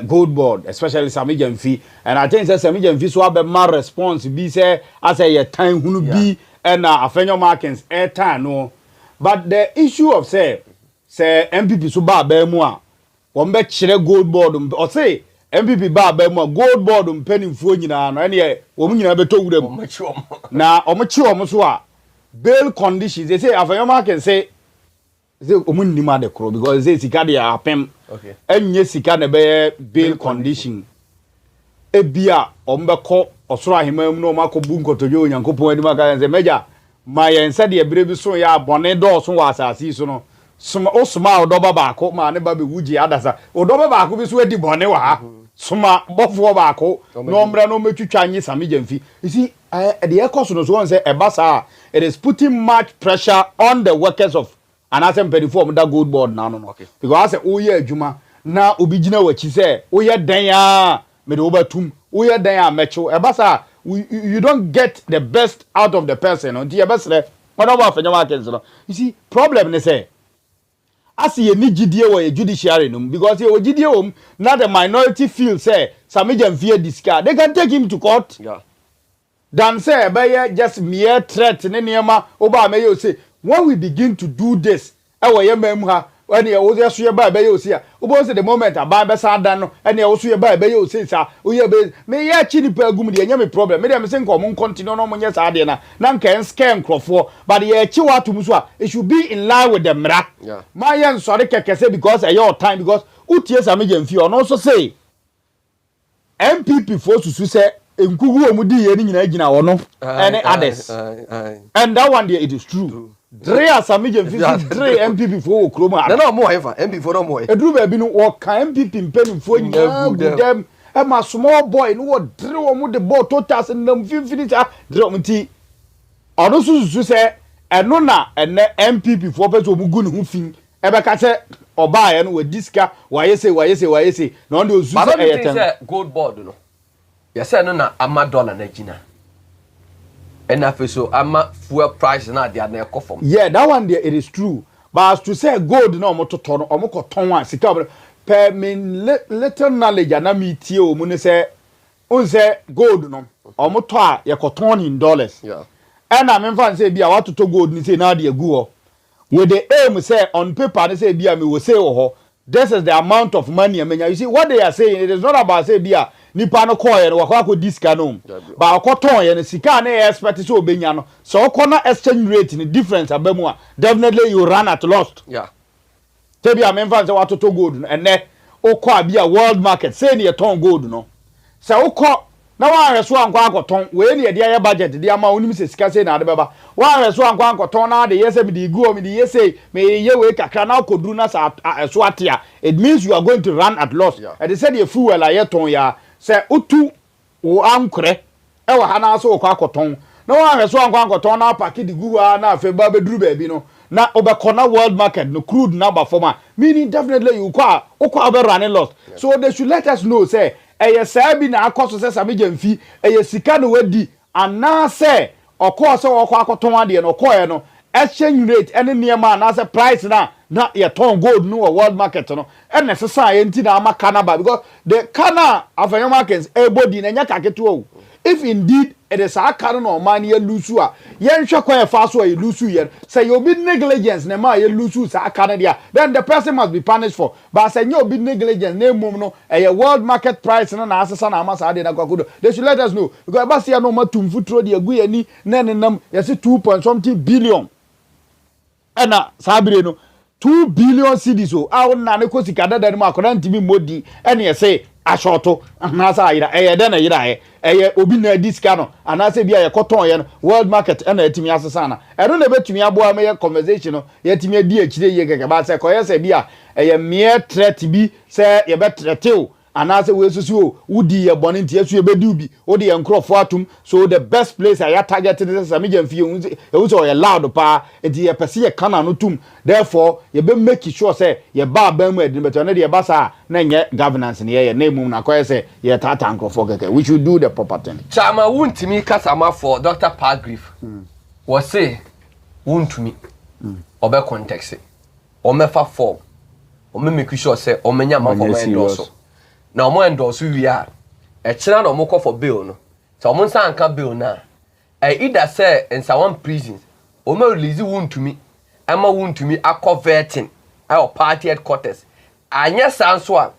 gold board especially Sami Jamfi and I think say Sami Jamfi so have ma response be say as a time hunu bi and afenyo markings airtime no but the issue of say MPP so ba mu a won be kire gold board o say MPP ba mu a gold board mpanimfo nyina no ene wo mu nyina beto wuram na o mo kire o mo so a bail conditions they say afenyo markings say o mu nima de kro because they sika de apem okay enye sika na be bail condition ebia o mbekọ osoro ahemam no makobu nkotojo onyankopon anim aka nze meja ma yen se de ebere bi so ya bone do so wa asasi so no soma osoma odoba baako ma ne ba be wuji adasa odoba baako bi so edi bone wa ha soma bofo baako no mra no metwitwa anyi Sami Jamfi you see the ekoso no so won say ebasa it is putting much pressure on the workers of anasem perform that gold board na no okay because I say oye adwuma na obi gina wachi say oye dan ya me do batum oye dan ya mecho ebasa you don't get the best out of the person until you best there whatever for your markets no you see problem ne say as ye ni gidie wo judiciary no because ye gidie wo na the minority feel say Sami Jamfi discard they can take him to court yeah than say be just mere threat ne niema oba me you say when we begin to do this e ye mem ha when you was so ba be you see obo say the moment aba be sa dan no and you so ba be you see sa o ye be me ye chi ni pa gum de nya me problem me dem say nko mo continue no mo nya sa de na nka scam crofo but ye chi wa tum so a it should be in line with the mra yeah my yan sorry kekese because your time because utie Sami Jamfi on also say MPP for susu say enkugu omudi ye ni nyina gina wono any others and that one there it is true Dre Sami Jamfi Dre MPP for Okroma na mo ever MPP for no mo edru ba bi no wo ka MPP mpanimfo nyina gudem e ma small boy no wo Dre wo mu de ball total nam finfini ta Dre omti ono susu say eno na ene MPP for person mu gu ne hu fin e be ka se oba ye no we diska wayese na on de ozu say say gold board no yes no na ama dollar na gina and so ama fuel price na dia na ekofom yeah that one there it is true but as to say gold na omototo no omokoton a sika per min little knowledge na me tie o mu ne say on say gold no omoto a yekoton in dollars yeah and I mean fan say bia watoto gold ni say na de agu ho with the aim say on paper they say bia me will say ho this is the amount of money you see what they are saying it is not about say bia nipa no call no wakwa diska no ba akoton ye no sika na expect so obenya no so okona exchange rate ni difference abamu a definitely you run at lost yeah Tebi a memfa say watoto gold no ene okọ abia world market say ne ton gold no say okọ na wa hweso ankwa akoton we ne de aye budget de ama onim se sika say na ade beba wa hweso ankwa akoton na de yese me de go me de yese me ye we kakra na akoduru na sa so atia it means you are going to run at loss and they said the fuel aye ton ya say otu wo ankre e wa ha na so okọ akoton na wa hweso ankwa akoton na pack de gu ha na afa ba beduru ba bi no na obekona world market no crude number forma meaning definitely you kwa be running loss so they should let us know say eye sabi na akoso say sameje mfi eye sika no wadi ana say okoso okọ akoton ade no okoye no exchange rate any niema na say price na ye ton gold no world market no and necessary enti na ama canaba because the kana afanya markets e body na nya kaketo if indeed it is a car no man ye lusu a ye nhwe kwan fa so ye lusu ye say you be negligence na ma ye lusu sa car dia then the person must be punished for but say you be negligence na mum no a world market price no na asesa na amasa ade na kwakudo they should let us know because ba say no matum futuro de agu ye ni na nenam ye say 2.something billion ana sabire no 2 billion cedis o a na ne ko sika dada no akoda ntimi modi ene ye say ashoto anasa ayira de na yira obi na diska no anasa bia ye koton ye no world market na atimi asesa na eno na betumi aboa me conversation no ye timi adi akire ye keke ba se koye se bia mere threat bi se ye be threateo anasa we susu wudi ye boni nti yesu ye bedu bi wodi ye nkrofo atum so the best place I target is samije mfie e so ye loud pa nti ye pese ye kana no tum therefore ye be make sure say ye ba mu edin beto na ye ba sa na nye governance ne ye na emu na koye say ye tata nkrofo keke we should do the proper thing chama wuntimi kasama for Dr. Pargrief was say wuntumi obe context o mefa form o me make sure say o menya ma for endorse na omo endorse wi a e kira na omo call for bail no so omo nsa anka bail na either say in some prisons omo release wuntumi ama wuntumi akọ vetting our party headquarters anya sanso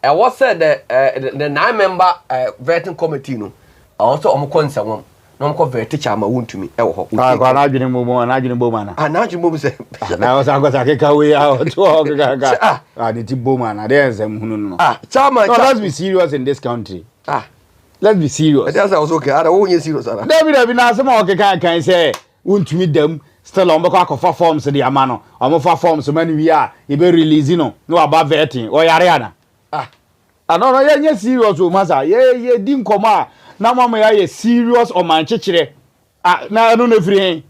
a was said the 9-member vetting committee no also omo konsa won na omo vet chama wuntumi wo ho kwa na adwene mo na adwene bo mana na adwene mo se na was agosa keka we out to kaka the tibo mana there is hunu no chama no, let's be serious in this country let's be serious that's also okay ara wo nye serious ara David na asema okeka kan say wuntumi dam still on bako akofa forms de amano omo fa forms mani wi a ye be release no aba vetting o yare ana no ye nye serious o masa ye di nkoma na mama ya serious o man chechire na no na free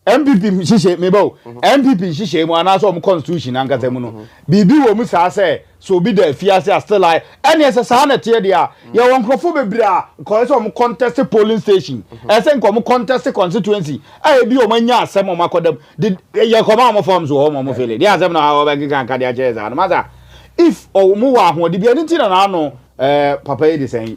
NPP shishe mebo NPP shishe mu ana so constitution ankasa mu no bibi wo mu sa say so bi da fiase still like any essa na tie dia ye won krofo bebira ko so mu contest polling station ese nko mu contest constituency bi o manya asem o makodam ye ko ma mo forms wo mo fele dia asem na wo be kan ka dia cheza na maza if o mu wa ho de bi ani ti na no papa ye de sen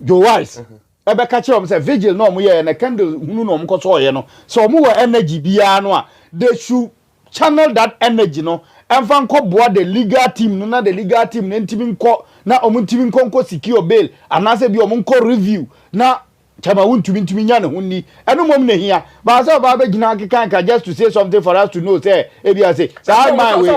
Joe Wise ebe ka che say vigil no mu ye na candle hunu no mko so ye no so mu wa energy bia no a they should channel that energy no emfa nko boa the legal team no na the legal team na ntimi nko na omuntimi nko secure bail anase bi omunko review na chama wuntumi ntimi nya ne hunni eno mom na hia ba say ba be gina kanka just to say something for us to know say e bia say say my way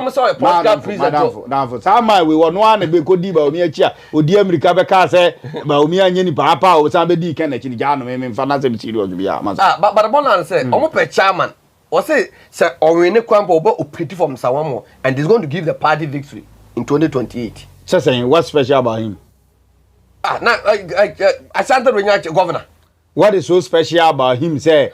na for say my way wono an be kodi ba omi achi a odi America be ka say ba omi anya ni papa o say be di kan na chi ja no me mfa na say serious bia ma but bonan say omo pe chairman o say Orwene Kwampo obo operative from Sawamo and is going to give the party victory in 2028 saying what's special about him now Asante Renyache governor. What is so special about him? Say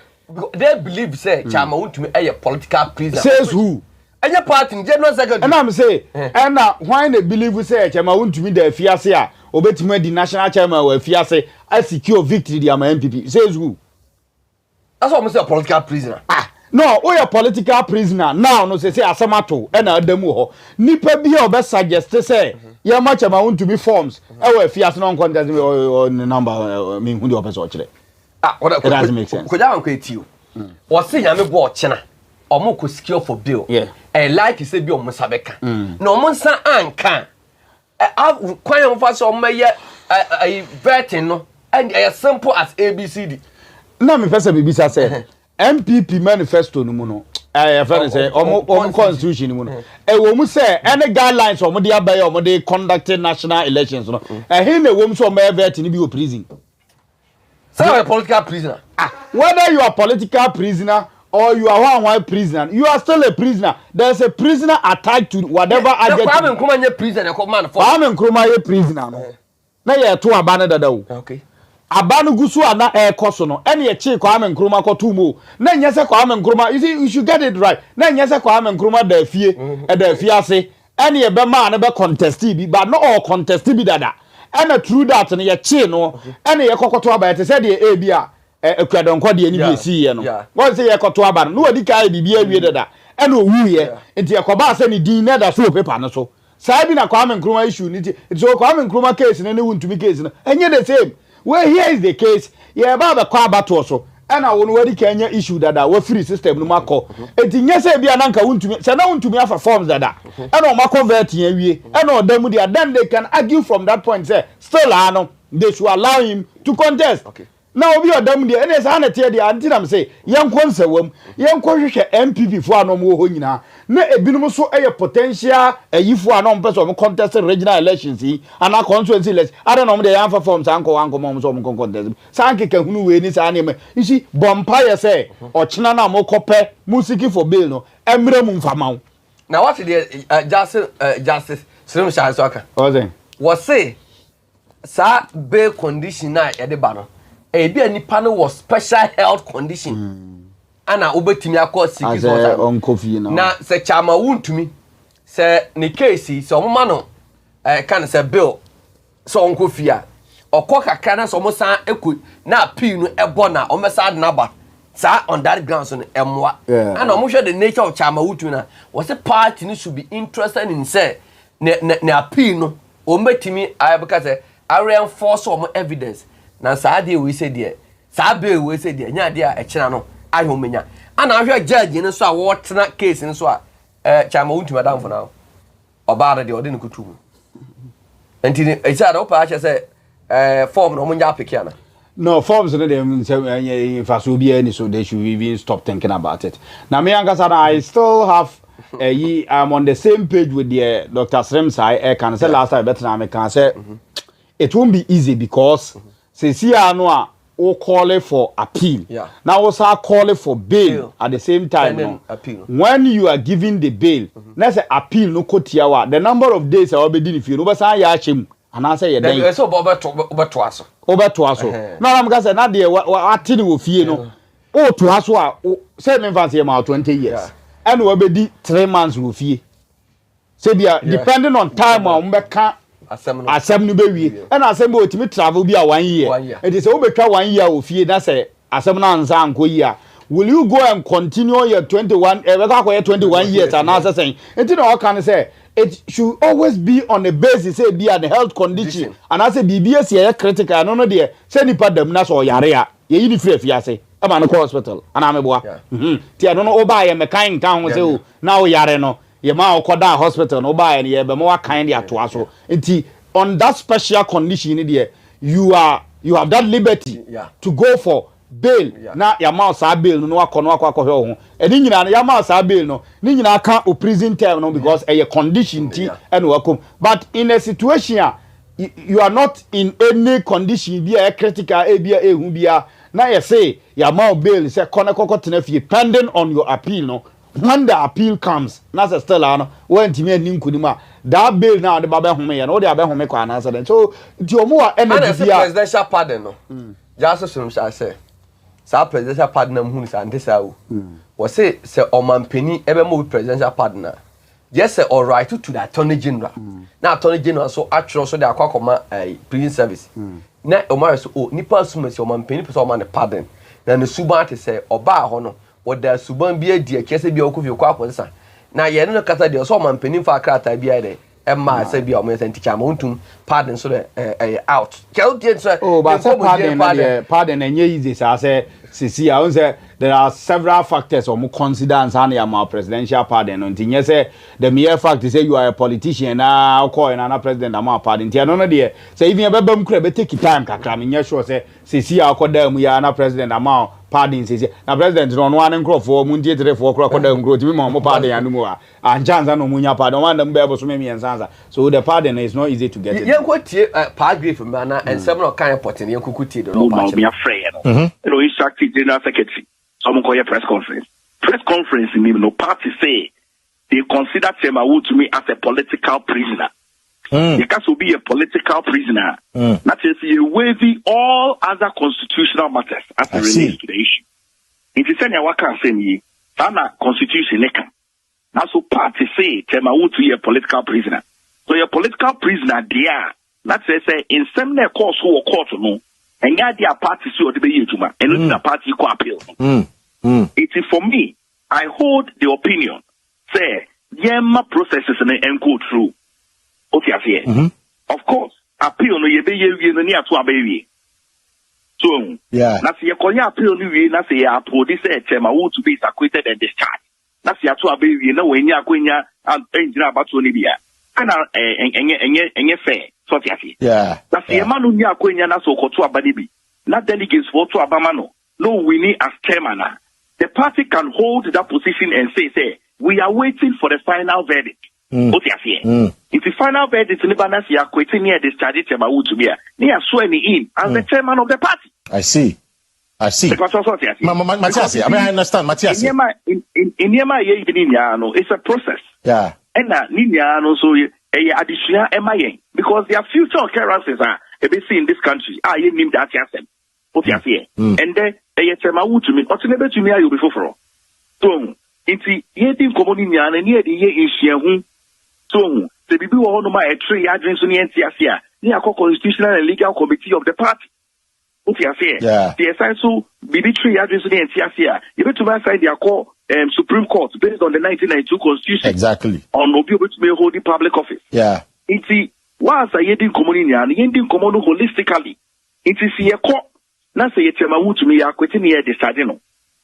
they believe say Chama want to be a political prisoner. Says who? And your party general secretary. And I'm say and why they believe say Chama want to be the fiasia obetime the national chairman we fiase I secure victory the NPP. Says who? That's what I'm say a political prisoner. No, we a political prisoner now no say asamato and adamu ho nipa bi obe suggest say ya ma Chama want to be forms e we fiase no contest number me hu the person kire what doesn't make sense. Koja wan kwetio o se nyame bo ochena omo ko secure for bail like say bi omo sabeka na omo nsa anka kwan omo fa so omo ye vetting no and as simple as ABCD na me pesa bibisa say NPP manifesto no mu no friend say omo constitution mu no wo mu say any guidelines omo dey abay omo dey conducting national elections no he na wo mu so omo event ni bi o prison. So you are a political prisoner. Whether you are a political prisoner or you are one prisoner, you are still a prisoner. There's a prisoner attached to whatever adjective. Kwame Nkrumah ye prisoner ko man for. Kwame Nkrumah ye prisoner no. Na ye to abana dada wo. Okay. Abanu gusu ana ekoso no. Ene ye chi Kwame Nkrumah ko tumo. Na nye se Kwame Nkrumah, you see you should get it right. Na nye se Kwame Nkrumah da fie, da fie ase. Ene ye be ma na be contest bi, but no all contest bi dada. Ene true that ne ye chi no. Ene ye kokoto aba te se de e bia ekwadonko de ni bi esi ye no. Won se ye koto aba no wadi kai bibi awie dada. Ene owu ye. Enti ye koba se ni din na da so paper no so. Sai bi na Kwame Nkrumah issue ni ti. So Kwame Nkrumah case ne wuntumi case no. Enye the same. Well, here is the case. Yeah, baba kwa bato so. Ena wonu wadi Kenya issue dada. We free system no mako. Enti nyese bia nanka wuntumi. Se na wuntumi afa forms dada. Ena o ma convert yen wie. Ena o demu dia. Then they can argue from that point say still ano. They should allow him to contest. Okay. Now obi o demu dia. Ena sa na tie dia anti nam say yenkwo nsewam. Yenkwo hwehwe NPP fo ano mo ho nyina. Na ebinum so potential yifo ano mpeso mo contest regional elections yi ana constituency elections. I don't know dey yan forms anko mo so mo contest. Sanke ka hunu we ni sa na me. You see bompire say ochina na mo kope musiki for bail no. Emre mu mfama. Now what the justice Slim Shah so aka. Was say sa bail condition na e de ba no. E bia nipa no was special health condition. Ana obetimi akọ siki so na se chama wuntumi se ne case se omoma no kan se bill so onko fia okọ kakra na so mo san eku na appeal no ebo na o mesa na ba sa on that ground so emwa ana omo hwe the nature of chama wuntumi na was a party no should be interested in say ne appeal no o metimi ayabeka say I reinforce some evidence na sa de we say there sa bill we say there nya de a ekira no ahomenya ana ahwe judge ni so a wotena case ni so a chama wuntuma dan for now obaada de ode ne kutu enti e say da opa ache say form no munya apeke ana no forms no dem say faso bi any so they should even stop thinking about it now me ankasa I still have I'm on the same page with the Dr. Srem Sai can say last time better me can say it won't be easy because say see ano a or call it for appeal. Now also call it for bail at the same time. No. When you are giving the bail, let's say appeal no kotiawa. The number of days I will be doing if you know say ya chim and I say ya. So over twaso. Over twaso. Now I'm gonna say not there what thing will fear no. Oh twaso say me fancy about 20 years. And we be 3 months will fear. Say depending on time on can asem no be wie and asem be otimi travel bi a 1 year it is obetwa 1 year ofie na say asem na ansa anko yi a will you go and continue your 21 21 years and answer saying it no can say it should always be on the basis say be an health condition and I say BBS here critical no there say nipa dam na so yare a ye ni free fiase e ma no hospital ana meboa ti ano no oba ye mekan town say o na o yare no ye ma okoda hospital no buy ye be mo kan dia to aso enti on that special condition there you have that liberty to go for bail na ya ma sa bail no akono akọ ho eni nyina na ya ma sa bail no ni nyina ka o prison term no because a condition ti and welcome but in a situation you are not in any condition be a critical e bia ehu bia na ye say ya ma bail say kono kokotena fie pending on your appeal no. When the appeal comes, that's a still ano. When Timmy and Ninkunima, that bill now the Baba Home and all the Abba Home answer. So, your more energy presidential pardon. No, just as I say, Sir presidential partner who's and this out was say, Sir Oman Penny ever move presidential partner. Yes, sir, all right to the Attorney General. Now, Attorney General so actual so they are called a prison service. Now, Omar so Nipa Sumas Oman Penny for man pardon. Then the Subati say, Oba Hono. What the suban be a dear kese bi okufi kwa kwonsa na ye no kata de so man panin fa krata bia de e ma se bia o me senti chama untum pardon so out tell the so but pardon enye easy say sisi I say there are several factors or consider and say presidential pardon until you say the mere fact is say you are a politician na call and president am pardon ti no no there say even e be bam kura be take time kakra me sure say sisi akọ da mu ya na president am pardon says na president no one nkro for mu ndie 3 4 crop da nkro timi mo pardon anu mu a anjanza no munya pardon one dem be so me ensansa so the pardon is not easy to get it yen ko tie paragraph me na ensem no kan report yen kuku tie do no pa me afre no you know instructed general secretary some call your press conference no party say they consider Chemawu to me as a political prisoner. You can be a political prisoner. That is, you waiving all other constitutional matters as it relates to the issue. It is saying what can say me, Sana constitution neka. Now so party say Chemawu to be a political prisoner. So you're a political prisoner there. That say in some course who court no, and yeah, their party so the be and the party co appeal. It is for me. I hold the opinion. Say, yema processes and go through. Okay, I see. Of course, appeal no ye no near to abayi. So, yeah. That's your konya appeal no we na say appeal this Chemawu to be acquitted and discharged. That's your to abayi no when ya kwenya and engineer about to Libya. And enye fair. So I see. Yeah. That's your man who nya kwenya na so koto abadibi. Not delegates for to abamano. No winning as chairman. The party can hold that position and say, we are waiting for the final verdict. What you say? If the final verdict in Lebanon, you are quitting near discharge Chemawu to be near swearing in as the chairman of the party. I see. Matthias, I mean, I understand, Matthias. In Yema, it's a process. Yeah. And Nina, so additional MIA because their future occurrences are in this country. I named that yourself. What you say? And then Chemawu to me, what's never to me, you before. So, it's yet commonly and near the year in Shiahu. So, the people who know my tree address on the NCSA, near constitutional and legal committee of the party. What you say? Yeah. The SISO, BB tree address on the NCSA, even to my side, they are called Supreme Court based on the 1992 Constitution. Exactly. On no be able to hold the public office. Yeah. It's once a yet commonly and yending common holistically. It is a court. That's a Chemawu to me, quitting here the Sardino.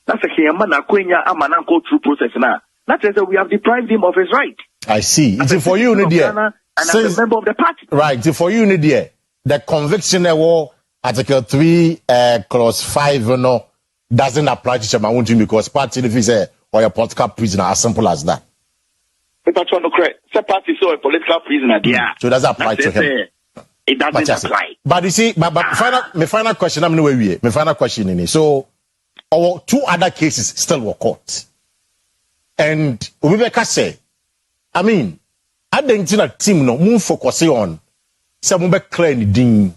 That's a Kiamana Quenya Amanako through process now. That is that we have deprived him of his right. I see. It's for you, Nidia. And as a member of the party. Right. It's for you, Nidia. The conviction war, Article 3, Clause 5, no, doesn't apply to Chemawu because party if he's a or a political prisoner, as simple as that. If I try to correct, the party so a political prisoner, yeah. So it doesn't apply to him. It doesn't apply. But you see, but my final question, I'm my final question in it. So, our 2 other cases still were caught. And Ubeka say, I mean, I didn't see a team no move focusing on some be clear in the ding.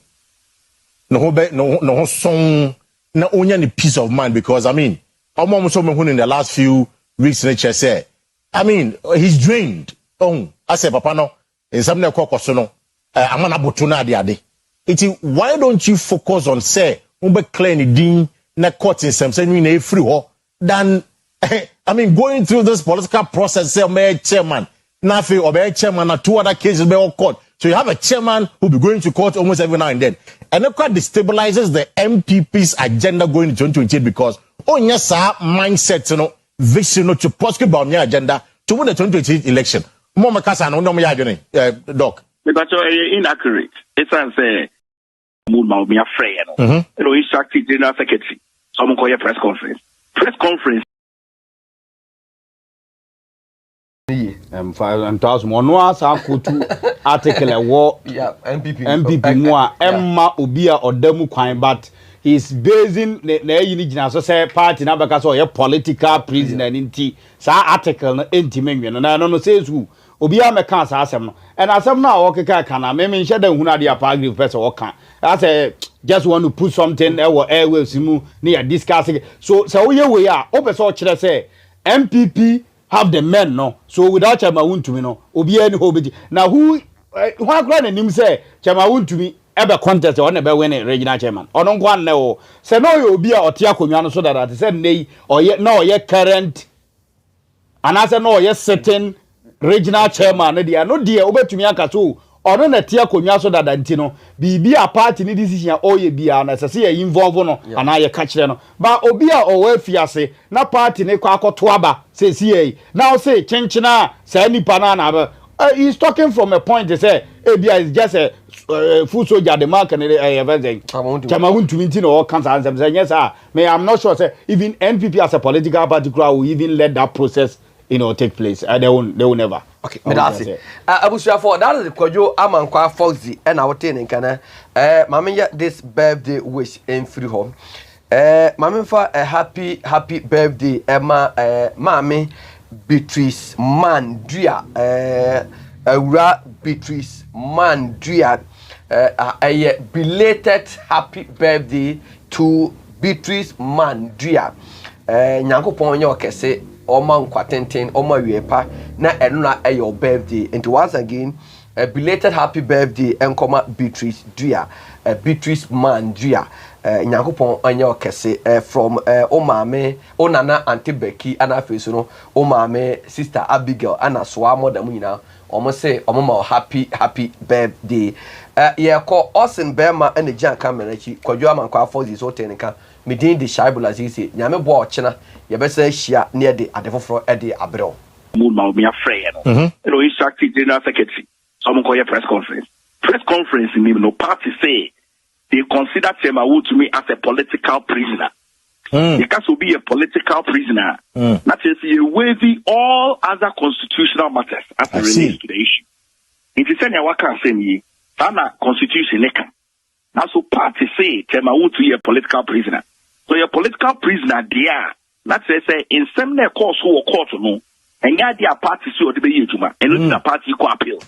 No song, no only any peace of mind because I mean, I'm almost in the last few weeks nature say, I mean, he's drained. Oh, I say, Papa no, in some no. I'm not botuna ade. Why don't you focus on say be clear in the ding na court in some saying we free ho than I mean going through this political process say my chairman na fe or be chairman na 2 other cases be all court. So you have a chairman who be going to court almost every now and then. And it quite destabilizes the NPP's agenda going to 2028 because onya sa mindset no vision no to prosecute on your agenda to win the 2028 election. Mo makasa no mo ya adwene doc. But inaccurate. It's say mood ma me afraid no. You know instructed general secretary. Someone call your press conference. Press conference. And toss monwa sa kotu article war yeah MPP mo emma obia odamu kwan but he's basing na yini gina so say party na beka so ye political prisoner nti sa article na entimenwe no na no says who obia me kan sa asem no and asem na o keka kana me nhye dan hunu ade apagri person o kan I say just want to put something airwaves mu na ya discuss so we we a o person o kire say MPP have the men no so without Chemawu to me no obia ni hobiji now who akra na nim say Chemawu to me ebe contest on ebe win regional chairman ono nkwa nne o say no you obia ote akonwa no so that say nei oye na oye current and I say no oye certain regional chairman no dia obetumi aka so ono na tie akonwa so that ntino bibi a party ni decision oye bia na say ye involve no and I ka kire no ba obia owe fiase na party ni kwa akoto aba say see now say chenchina say nipa na na he's talking from a point to say bia is just full soldier the mark and everything. Chama to mean all kinds of answers. Yes, I'm not sure. Say, even NPP as a political party will even let that process, take place. They will never. Okay, that's it. For that is the Kojo Amankwa Foxy and our ten in Kana. Mamma, this birthday wish in free home. Mamma for a happy birthday, Emma, Mammy Beatrice Mandria, Beatrice Mandria. A belated happy birthday to Beatrice Mandria. Nyankopon yo kese Oma Nkwatenten Oma Wiepa na enuna your birthday. And once again, a belated happy birthday enkoma Beatrice Dria, Beatrice Mandria. Nyankopon anyo kese from Omame Onana Auntie Becky ana fesuno Omame Sister Abigail ana soa modamu nyina almost say omo happy birthday. Yeah, call Austin Bema and the Jan camera. Kojo Amankwa Foxy so tenika. Midin the Shaibul as he say. Nyame bo china. You better share near the adefo Eddie Abril. Mood ma me afraid. You know, he's acting general secretary. Someone call your press conference. Press conference in no party say they consider Temawu to me as a political prisoner. He can be a political prisoner. That is, he waiving all other constitutional matters as it relates to the issue. It is any waka say me. Sana constitution neka. Now so party say Temawu to be a political prisoner. So your political prisoner there. That say in some course who court no. And ya dia party so the be yetuma. And the party ko appeal.